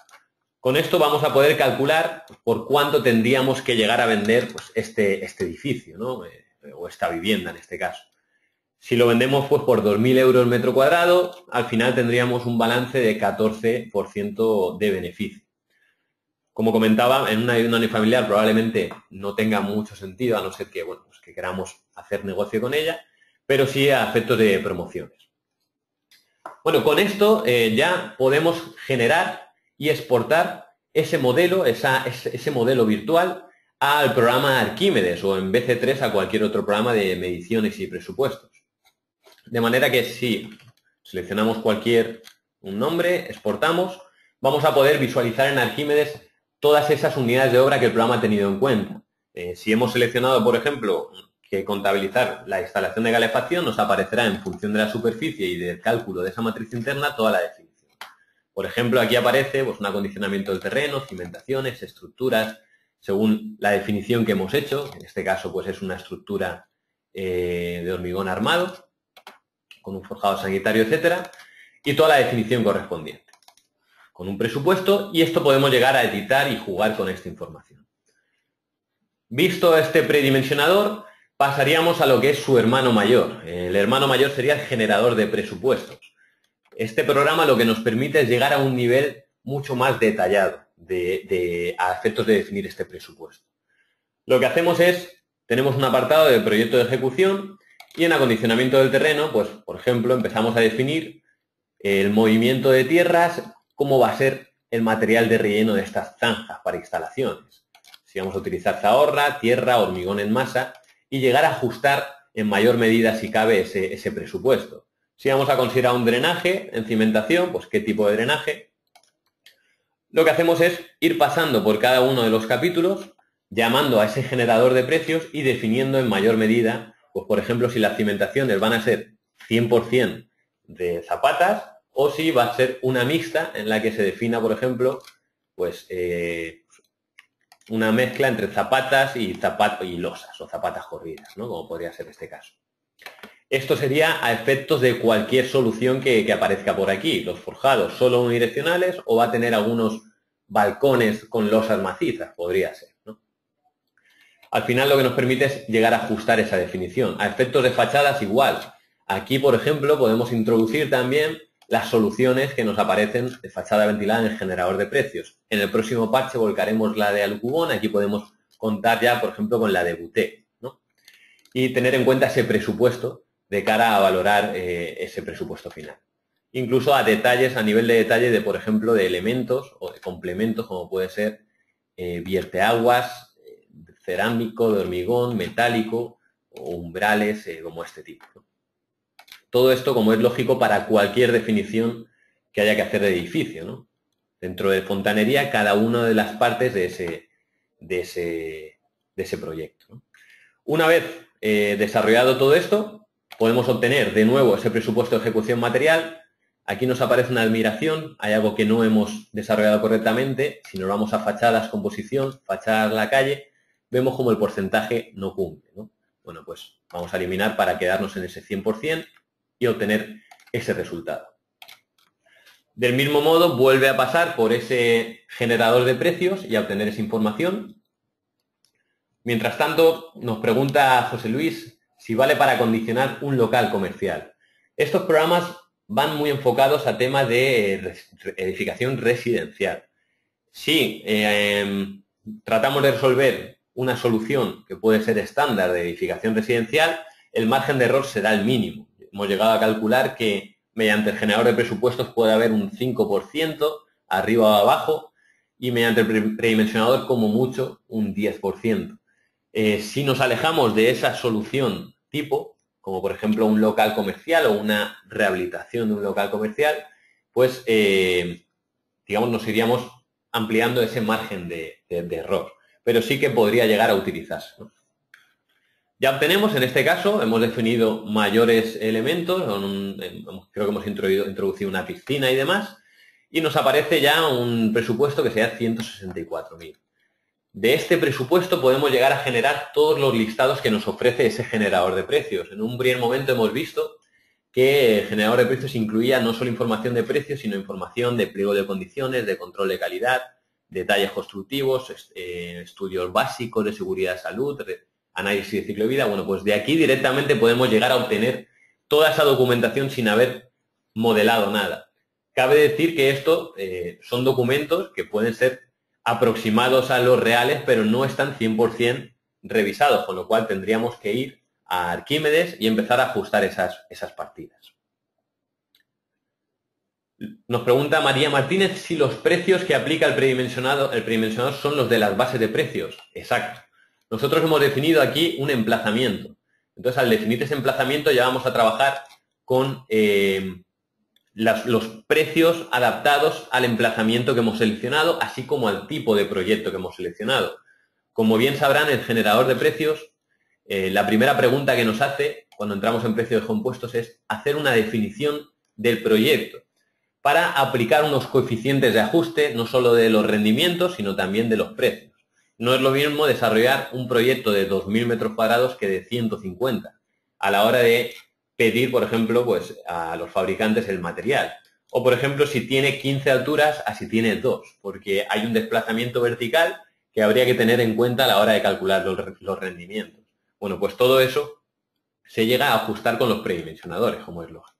Con esto vamos a poder calcular por cuánto tendríamos que llegar a vender pues, este edificio, ¿no? O esta vivienda en este caso. Si lo vendemos pues, por 2.000 euros metro cuadrado, al final tendríamos un balance de 14% de beneficio. Como comentaba, en una vivienda unifamiliar probablemente no tenga mucho sentido, a no ser que, bueno, pues que queramos hacer negocio con ella, pero sí a efectos de promociones. Bueno, con esto ya podemos generar y exportar ese modelo, ese modelo virtual al programa Arquímedes o en BC3 a cualquier otro programa de mediciones y presupuestos. De manera que si seleccionamos un nombre, exportamos, vamos a poder visualizar en Arquímedes todas esas unidades de obra que el programa ha tenido en cuenta. Si hemos seleccionado, por ejemplo, que contabilizar la instalación de calefacción, nos aparecerá en función de la superficie y del cálculo de esa matriz interna toda la definición. Por ejemplo, aquí aparece pues, un acondicionamiento del terreno, cimentaciones, estructuras, según la definición que hemos hecho. En este caso pues, es una estructura de hormigón armado, con un forjado sanitario, etcétera, y toda la definición correspondiente, con un presupuesto, y esto podemos llegar a editar y jugar con esta información. Visto este predimensionador, pasaríamos a lo que es su hermano mayor. El hermano mayor sería el generador de presupuestos. Este programa lo que nos permite es llegar a un nivel mucho más detallado a efectos de definir este presupuesto. Lo que hacemos es, tenemos un apartado de proyecto de ejecución y en acondicionamiento del terreno, pues por ejemplo, empezamos a definir el movimiento de tierras, cómo va a ser el material de relleno de estas zanjas para instalaciones. Si vamos a utilizar zahorra, tierra, hormigón en masa y llegar a ajustar en mayor medida, si cabe, ese presupuesto. Si vamos a considerar un drenaje en cimentación, pues qué tipo de drenaje. Lo que hacemos es ir pasando por cada uno de los capítulos, llamando a ese generador de precios y definiendo en mayor medida, pues por ejemplo, si las cimentaciones van a ser 100% de zapatas o si va a ser una mixta en la que se defina, por ejemplo, pues una mezcla entre zapatas y losas o zapatas corridas, ¿no? Como podría ser este caso. Esto sería a efectos de cualquier solución que aparezca por aquí. Los forjados solo unidireccionales o va a tener algunos balcones con losas macizas, podría ser, ¿no? Al final lo que nos permite es llegar a ajustar esa definición. A efectos de fachadas igual. Aquí, por ejemplo, podemos introducir también las soluciones que nos aparecen de fachada ventilada en el generador de precios. En el próximo parche volcaremos la de Alucubón. Aquí podemos contar ya, por ejemplo, con la de Buté, ¿no? Y tener en cuenta ese presupuesto de cara a valorar ese presupuesto final. Incluso a detalles, a nivel de detalle de, por ejemplo, de elementos o de complementos, como puede ser vierteaguas, cerámico, de hormigón, metálico o umbrales como este tipo, ¿no? Todo esto, como es lógico, para cualquier definición que haya que hacer de edificio, ¿no? Dentro de fontanería, cada una de las partes de ese proyecto, ¿no? Una vez desarrollado todo esto, podemos obtener de nuevo ese presupuesto de ejecución material. Aquí nos aparece una admiración, hay algo que no hemos desarrollado correctamente. Si nos vamos a fachadas, composición, fachadas a la calle, vemos como el porcentaje no cumple, ¿no? Bueno, pues vamos a eliminar para quedarnos en ese 100% y obtener ese resultado. Del mismo modo, vuelve a pasar por ese generador de precios y a obtener esa información. Mientras tanto, nos pregunta José Luis si vale para acondicionar un local comercial. Estos programas van muy enfocados a temas de edificación residencial. Si tratamos de resolver una solución que puede ser estándar de edificación residencial, el margen de error será el mínimo. Hemos llegado a calcular que mediante el generador de presupuestos puede haber un 5% arriba o abajo y mediante el predimensionador como mucho un 10%. Si nos alejamos de esa solución tipo, como por ejemplo un local comercial o una rehabilitación de un local comercial, pues digamos nos iríamos ampliando ese margen de error, pero sí que podría llegar a utilizarse, ¿no? Ya obtenemos, en este caso, hemos definido mayores elementos, creo que hemos introducido una piscina y demás, y nos aparece ya un presupuesto que sea 164.000. De este presupuesto podemos llegar a generar todos los listados que nos ofrece ese generador de precios. En un primer momento hemos visto que el generador de precios incluía no solo información de precios, sino información de pliego de condiciones, de control de calidad, detalles constructivos, estudios básicos de seguridad, salud, análisis de ciclo de vida. Bueno, pues de aquí directamente podemos llegar a obtener toda esa documentación sin haber modelado nada. Cabe decir que esto son documentos que pueden ser aproximados a los reales, pero no están 100% revisados, con lo cual tendríamos que ir a Arquímedes y empezar a ajustar esas partidas. Nos pregunta María Martínez si los precios que aplica el predimensionador son los de las bases de precios. Exacto. Nosotros hemos definido aquí un emplazamiento. Entonces, al definir ese emplazamiento ya vamos a trabajar con los precios adaptados al emplazamiento que hemos seleccionado, así como al tipo de proyecto que hemos seleccionado. Como bien sabrán, el generador de precios, la primera pregunta que nos hace cuando entramos en precios compuestos es hacer una definición del proyecto para aplicar unos coeficientes de ajuste, no solo de los rendimientos, sino también de los precios. No es lo mismo desarrollar un proyecto de 2.000 metros cuadrados que de 150, a la hora de pedir, por ejemplo, pues a los fabricantes el material. O, por ejemplo, si tiene 15 alturas a si tiene 2, porque hay un desplazamiento vertical que habría que tener en cuenta a la hora de calcular los rendimientos. Bueno, pues todo eso se llega a ajustar con los predimensionadores, como es lógico.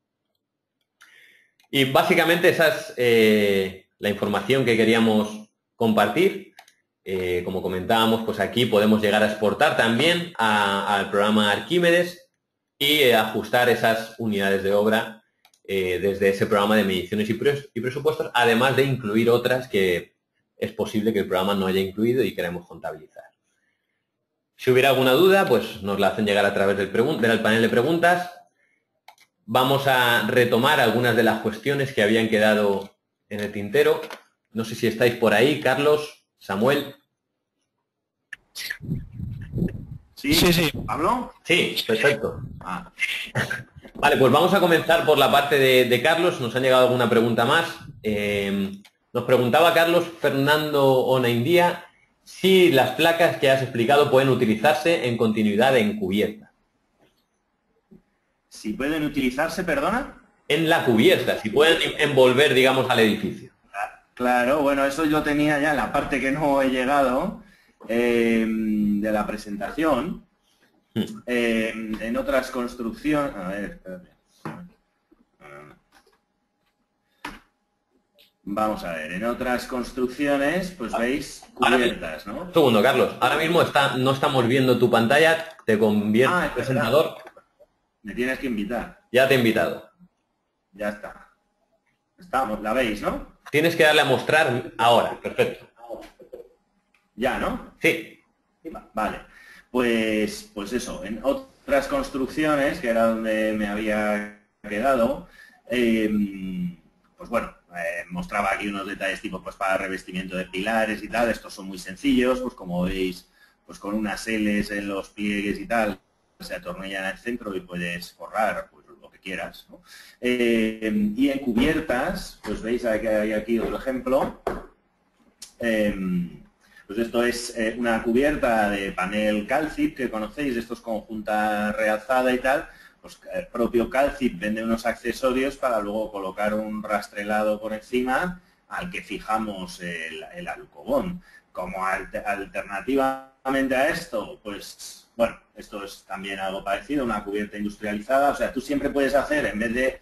Y básicamente esa es la información que queríamos compartir. Como comentábamos, pues aquí podemos llegar a exportar también al programa Arquímedes y ajustar esas unidades de obra desde ese programa de mediciones y presupuestos, además de incluir otras que es posible que el programa no haya incluido y queremos contabilizar. Si hubiera alguna duda, pues nos la hacen llegar a través del panel de preguntas. Vamos a retomar algunas de las cuestiones que habían quedado en el tintero. No sé si estáis por ahí, Carlos, Samuel. Sí, sí, sí. ¿Pablo? Sí, perfecto. Vale, pues vamos a comenzar por la parte de Carlos. Nos han llegado alguna pregunta más. Nos preguntaba Carlos Fernando Onaindía si las placas que has explicado pueden utilizarse en continuidad en cubierta. Si pueden utilizarse, ¿perdona? En la cubierta, si pueden envolver, digamos, al edificio. Claro, bueno, eso yo tenía ya en la parte que no he llegado de la presentación. En otras construcciones... A ver, espérate. Vamos a ver, en otras construcciones, pues veis cubiertas, ¿no? Un segundo, Carlos. Ahora mismo no estamos viendo tu pantalla, te convierto en presentador. Me tienes que invitar. Ya te he invitado. Ya está. Estamos, la veis, ¿no? Tienes que darle a mostrar ahora, perfecto. Ya, ¿no? Sí. Vale. Pues eso, en otras construcciones, que era donde me había quedado, pues bueno, mostraba aquí unos detalles tipo pues para revestimiento de pilares y tal. Estos son muy sencillos, pues como veis, pues con unas L's en los pliegues y tal, se atornillan al centro y puedes forrar pues, lo que quieras, ¿no? Y en cubiertas, pues veis que hay aquí otro ejemplo. Pues esto es una cubierta de panel Calcip que conocéis, estos conjunta realzada y tal. Pues el propio Calcip vende unos accesorios para luego colocar un rastrelado por encima al que fijamos el alucobond. Como alternativamente a esto, pues bueno, esto es también algo parecido, una cubierta industrializada. O sea, tú siempre puedes hacer, en vez de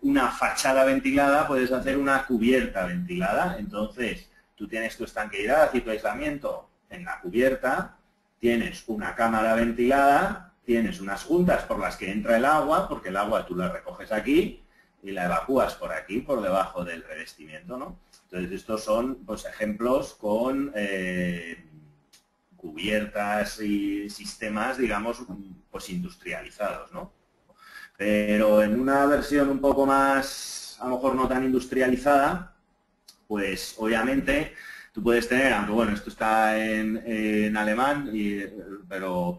una fachada ventilada, puedes hacer una cubierta ventilada. Entonces, tú tienes tu estanqueidad y tu aislamiento en la cubierta, tienes una cámara ventilada, tienes unas juntas por las que entra el agua, porque el agua tú la recoges aquí y la evacúas por aquí, por debajo del revestimiento, ¿no? Entonces, estos son pues, ejemplos con cubiertas y sistemas, digamos, pues industrializados, ¿no? Pero en una versión un poco más, a lo mejor no tan industrializada, pues obviamente tú puedes tener, aunque bueno, esto está en alemán, pero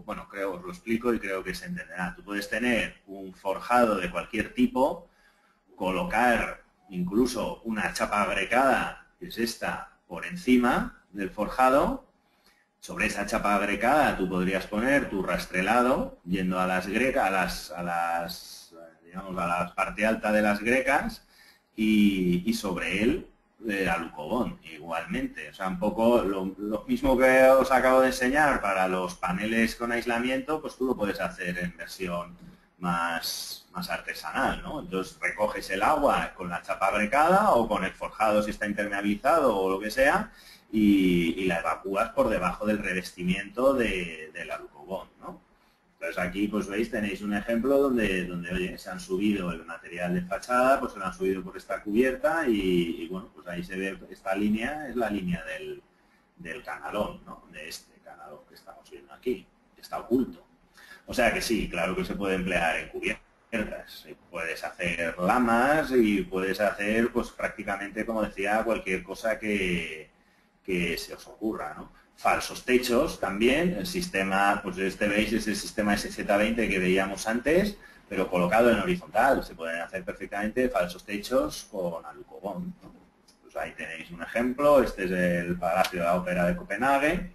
bueno, os lo explico y creo que se entenderá. Tú puedes tener un forjado de cualquier tipo, colocar incluso una chapa agregada, que es esta, por encima del forjado. Sobre esa chapa agregada tú podrías poner tu rastrelado yendo a las grecas, digamos, a la parte alta de las grecas y sobre él alucobond igualmente. O sea, un poco lo mismo que os acabo de enseñar para los paneles con aislamiento, pues tú lo puedes hacer en versión más artesanal, ¿no? Entonces recoges el agua con la chapa agregada o con el forjado si está impermeabilizado o lo que sea y la evacúas por debajo del revestimiento del alucobond, ¿no? Entonces aquí, pues veis, tenéis un ejemplo donde oye, se han subido el material de fachada, pues se lo han subido por esta cubierta y bueno, pues ahí se ve, esta línea es la línea del canalón, ¿no? De este canalón que estamos viendo aquí, que está oculto. O sea que sí, claro que se puede emplear en cubiertas. Puedes hacer lamas y puedes hacer, pues prácticamente, como decía, cualquier cosa que se os ocurra, ¿no? Falsos techos también, el sistema, pues este veis es el sistema SZ20 que veíamos antes, pero colocado en horizontal. Se pueden hacer perfectamente falsos techos con alucobond, ¿no? Pues ahí tenéis un ejemplo, este es el Palacio de la Ópera de Copenhague.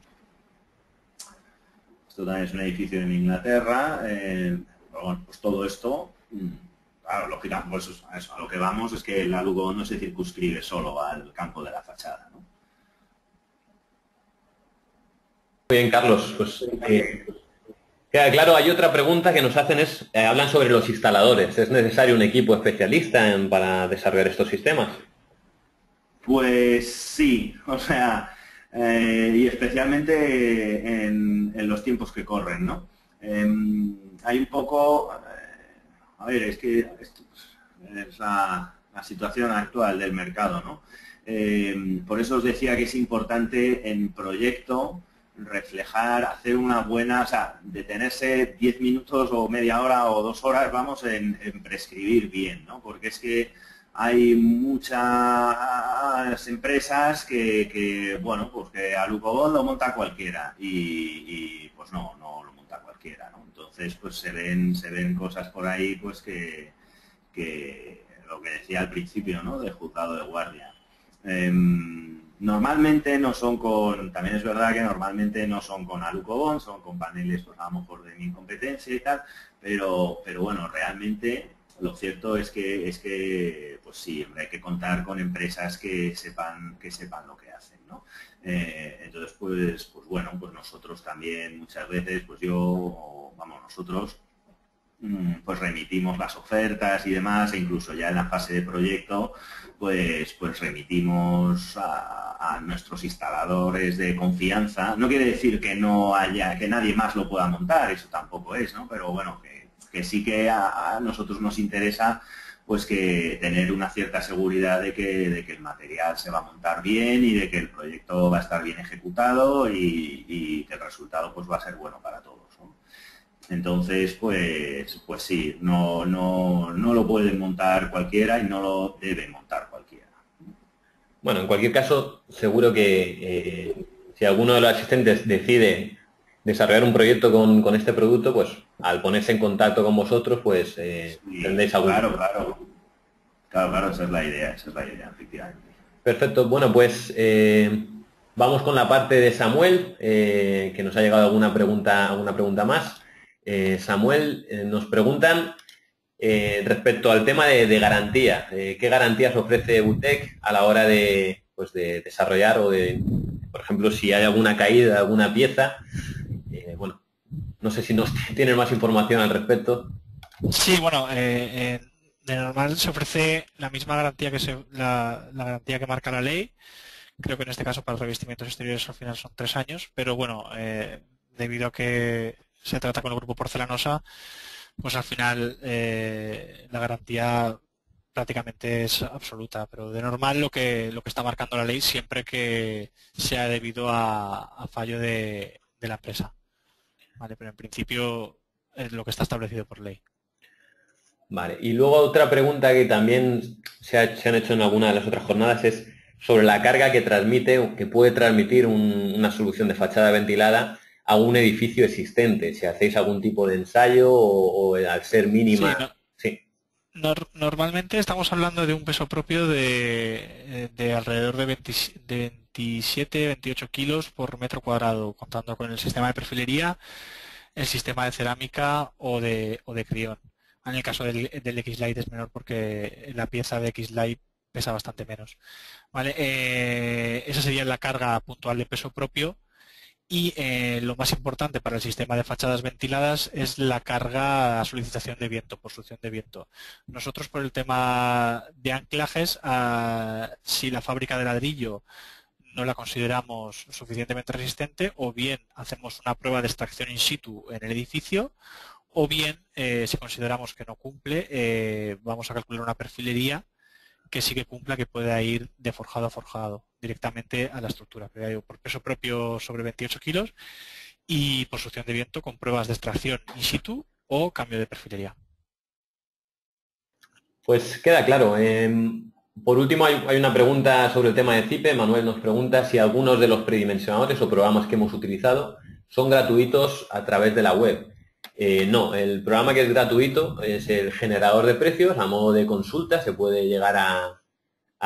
Esto también es un edificio en Inglaterra. Bueno, pues todo esto, claro, lógicamente, pues a lo que vamos es que el alucobond no se circunscribe solo al campo de la fachada, ¿no? Muy bien, Carlos. Pues queda claro. Hay otra pregunta que nos hacen, hablan sobre los instaladores. ¿Es necesario un equipo especialista para desarrollar estos sistemas? Pues sí, o sea, y especialmente en los tiempos que corren, ¿no? Hay un poco, a ver, es que es la situación actual del mercado, ¿no? Por eso os decía que es importante en proyecto reflejar, hacer una buena, o sea, detenerse 10 minutos o media hora o 2 horas, vamos, en prescribir bien, ¿no? Porque es que hay muchas empresas que bueno, pues que alucobond lo monta cualquiera y pues no lo monta cualquiera, ¿no? Entonces, pues se ven cosas por ahí, pues que lo que decía al principio, ¿no? De juzgado de guardia. Normalmente no son también es verdad que normalmente no son con alucobond, son con paneles, pues a lo mejor de mi incompetencia y tal, pero bueno, realmente lo cierto es que pues sí, hay que contar con empresas que sepan lo que hacen, ¿no? Entonces, pues bueno, pues nosotros también muchas veces, pues nosotros pues remitimos las ofertas y demás, e incluso ya en la fase de proyecto, pues remitimos a nuestros instaladores de confianza. No quiere decir que que nadie más lo pueda montar, eso tampoco es, ¿no? Pero bueno, que sí que a nosotros nos interesa pues que tener una cierta seguridad de que el material se va a montar bien y de que el proyecto va a estar bien ejecutado y que el resultado pues va a ser bueno para todos, ¿no? Entonces, pues sí, no lo pueden montar cualquiera y no lo debe montar cualquiera. Bueno, en cualquier caso, seguro que si alguno de los asistentes decide desarrollar un proyecto con este producto, pues al ponerse en contacto con vosotros, pues Sí, tendréis algún... Claro, esa es la idea, efectivamente. Perfecto. Bueno, pues vamos con la parte de Samuel, que nos ha llegado alguna pregunta más. Samuel, nos preguntan respecto al tema de garantía. ¿Qué garantías ofrece Butec a la hora de desarrollar o por ejemplo, si hay alguna caída, alguna pieza? Bueno, no sé si nos tienen más información al respecto. Sí, bueno, de normal se ofrece la misma garantía la garantía que marca la ley. Creo que en este caso para los revestimientos exteriores al final son 3 años, pero bueno, debido a que se trata con el grupo Porcelanosa, pues al final la garantía prácticamente es absoluta, pero de normal lo que está marcando la ley siempre que sea debido a fallo de la empresa. Vale, pero en principio es lo que está establecido por ley. Vale, y luego otra pregunta que también se han hecho en alguna de las otras jornadas es sobre la carga que puede transmitir una solución de fachada ventilada a un edificio existente, si hacéis algún tipo de ensayo o al ser mínima. Sí, Sí. Normalmente estamos hablando de un peso propio de alrededor de 27, 28 kilos por metro cuadrado, contando con el sistema de perfilería, el sistema de cerámica o de crión. En el caso del X-Lite es menor porque la pieza de X-Lite pesa bastante menos. ¿Vale? Esa sería la carga puntual de peso propio. Y lo más importante para el sistema de fachadas ventiladas es la carga a solicitación de viento, por succión de viento. Nosotros por el tema de anclajes, si la fábrica de ladrillo no la consideramos suficientemente resistente, o bien hacemos una prueba de extracción in situ en el edificio, o bien, si consideramos que no cumple, vamos a calcular una perfilería que sí que cumpla, que pueda ir de forjado a forjado directamente a la estructura, pero digo, por peso propio sobre 28 kilos y por succión de viento con pruebas de extracción in situ o cambio de perfilería. Pues queda claro. Por último, hay una pregunta sobre el tema de CIPE. Manuel nos pregunta si algunos de los predimensionadores o programas que hemos utilizado son gratuitos a través de la web. No, el programa que es gratuito es el generador de precios. A modo de consulta se puede llegar a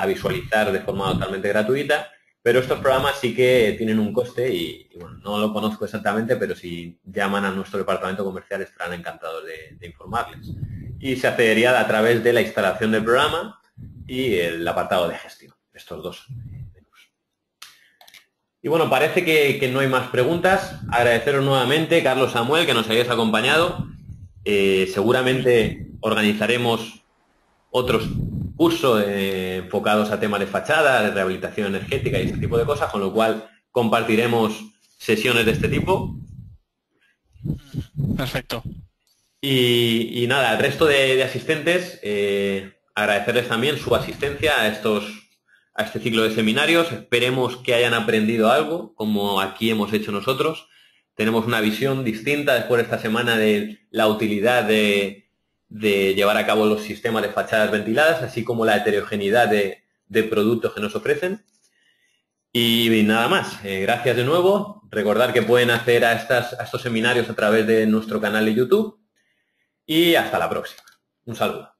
visualizar de forma totalmente gratuita, pero estos programas sí que tienen un coste y bueno, no lo conozco exactamente, pero si llaman a nuestro departamento comercial estarán encantados de informarles. Y se accedería a través de la instalación del programa y el apartado de gestión, estos dos. Y bueno, parece que no hay más preguntas. Agradeceros nuevamente, Carlos, Samuel, que nos hayáis acompañado. Seguramente organizaremos otros cursos enfocados a temas de fachada, de rehabilitación energética y este tipo de cosas, con lo cual compartiremos sesiones de este tipo. Perfecto. Y nada, al resto de asistentes, agradecerles también su asistencia a este ciclo de seminarios. Esperemos que hayan aprendido algo, como aquí hemos hecho nosotros. Tenemos una visión distinta después de esta semana de la utilidad de llevar a cabo los sistemas de fachadas ventiladas, así como la heterogeneidad de productos que nos ofrecen. Y nada más. Gracias de nuevo. Recordar que pueden acceder a estos seminarios a través de nuestro canal de YouTube. Y hasta la próxima. Un saludo.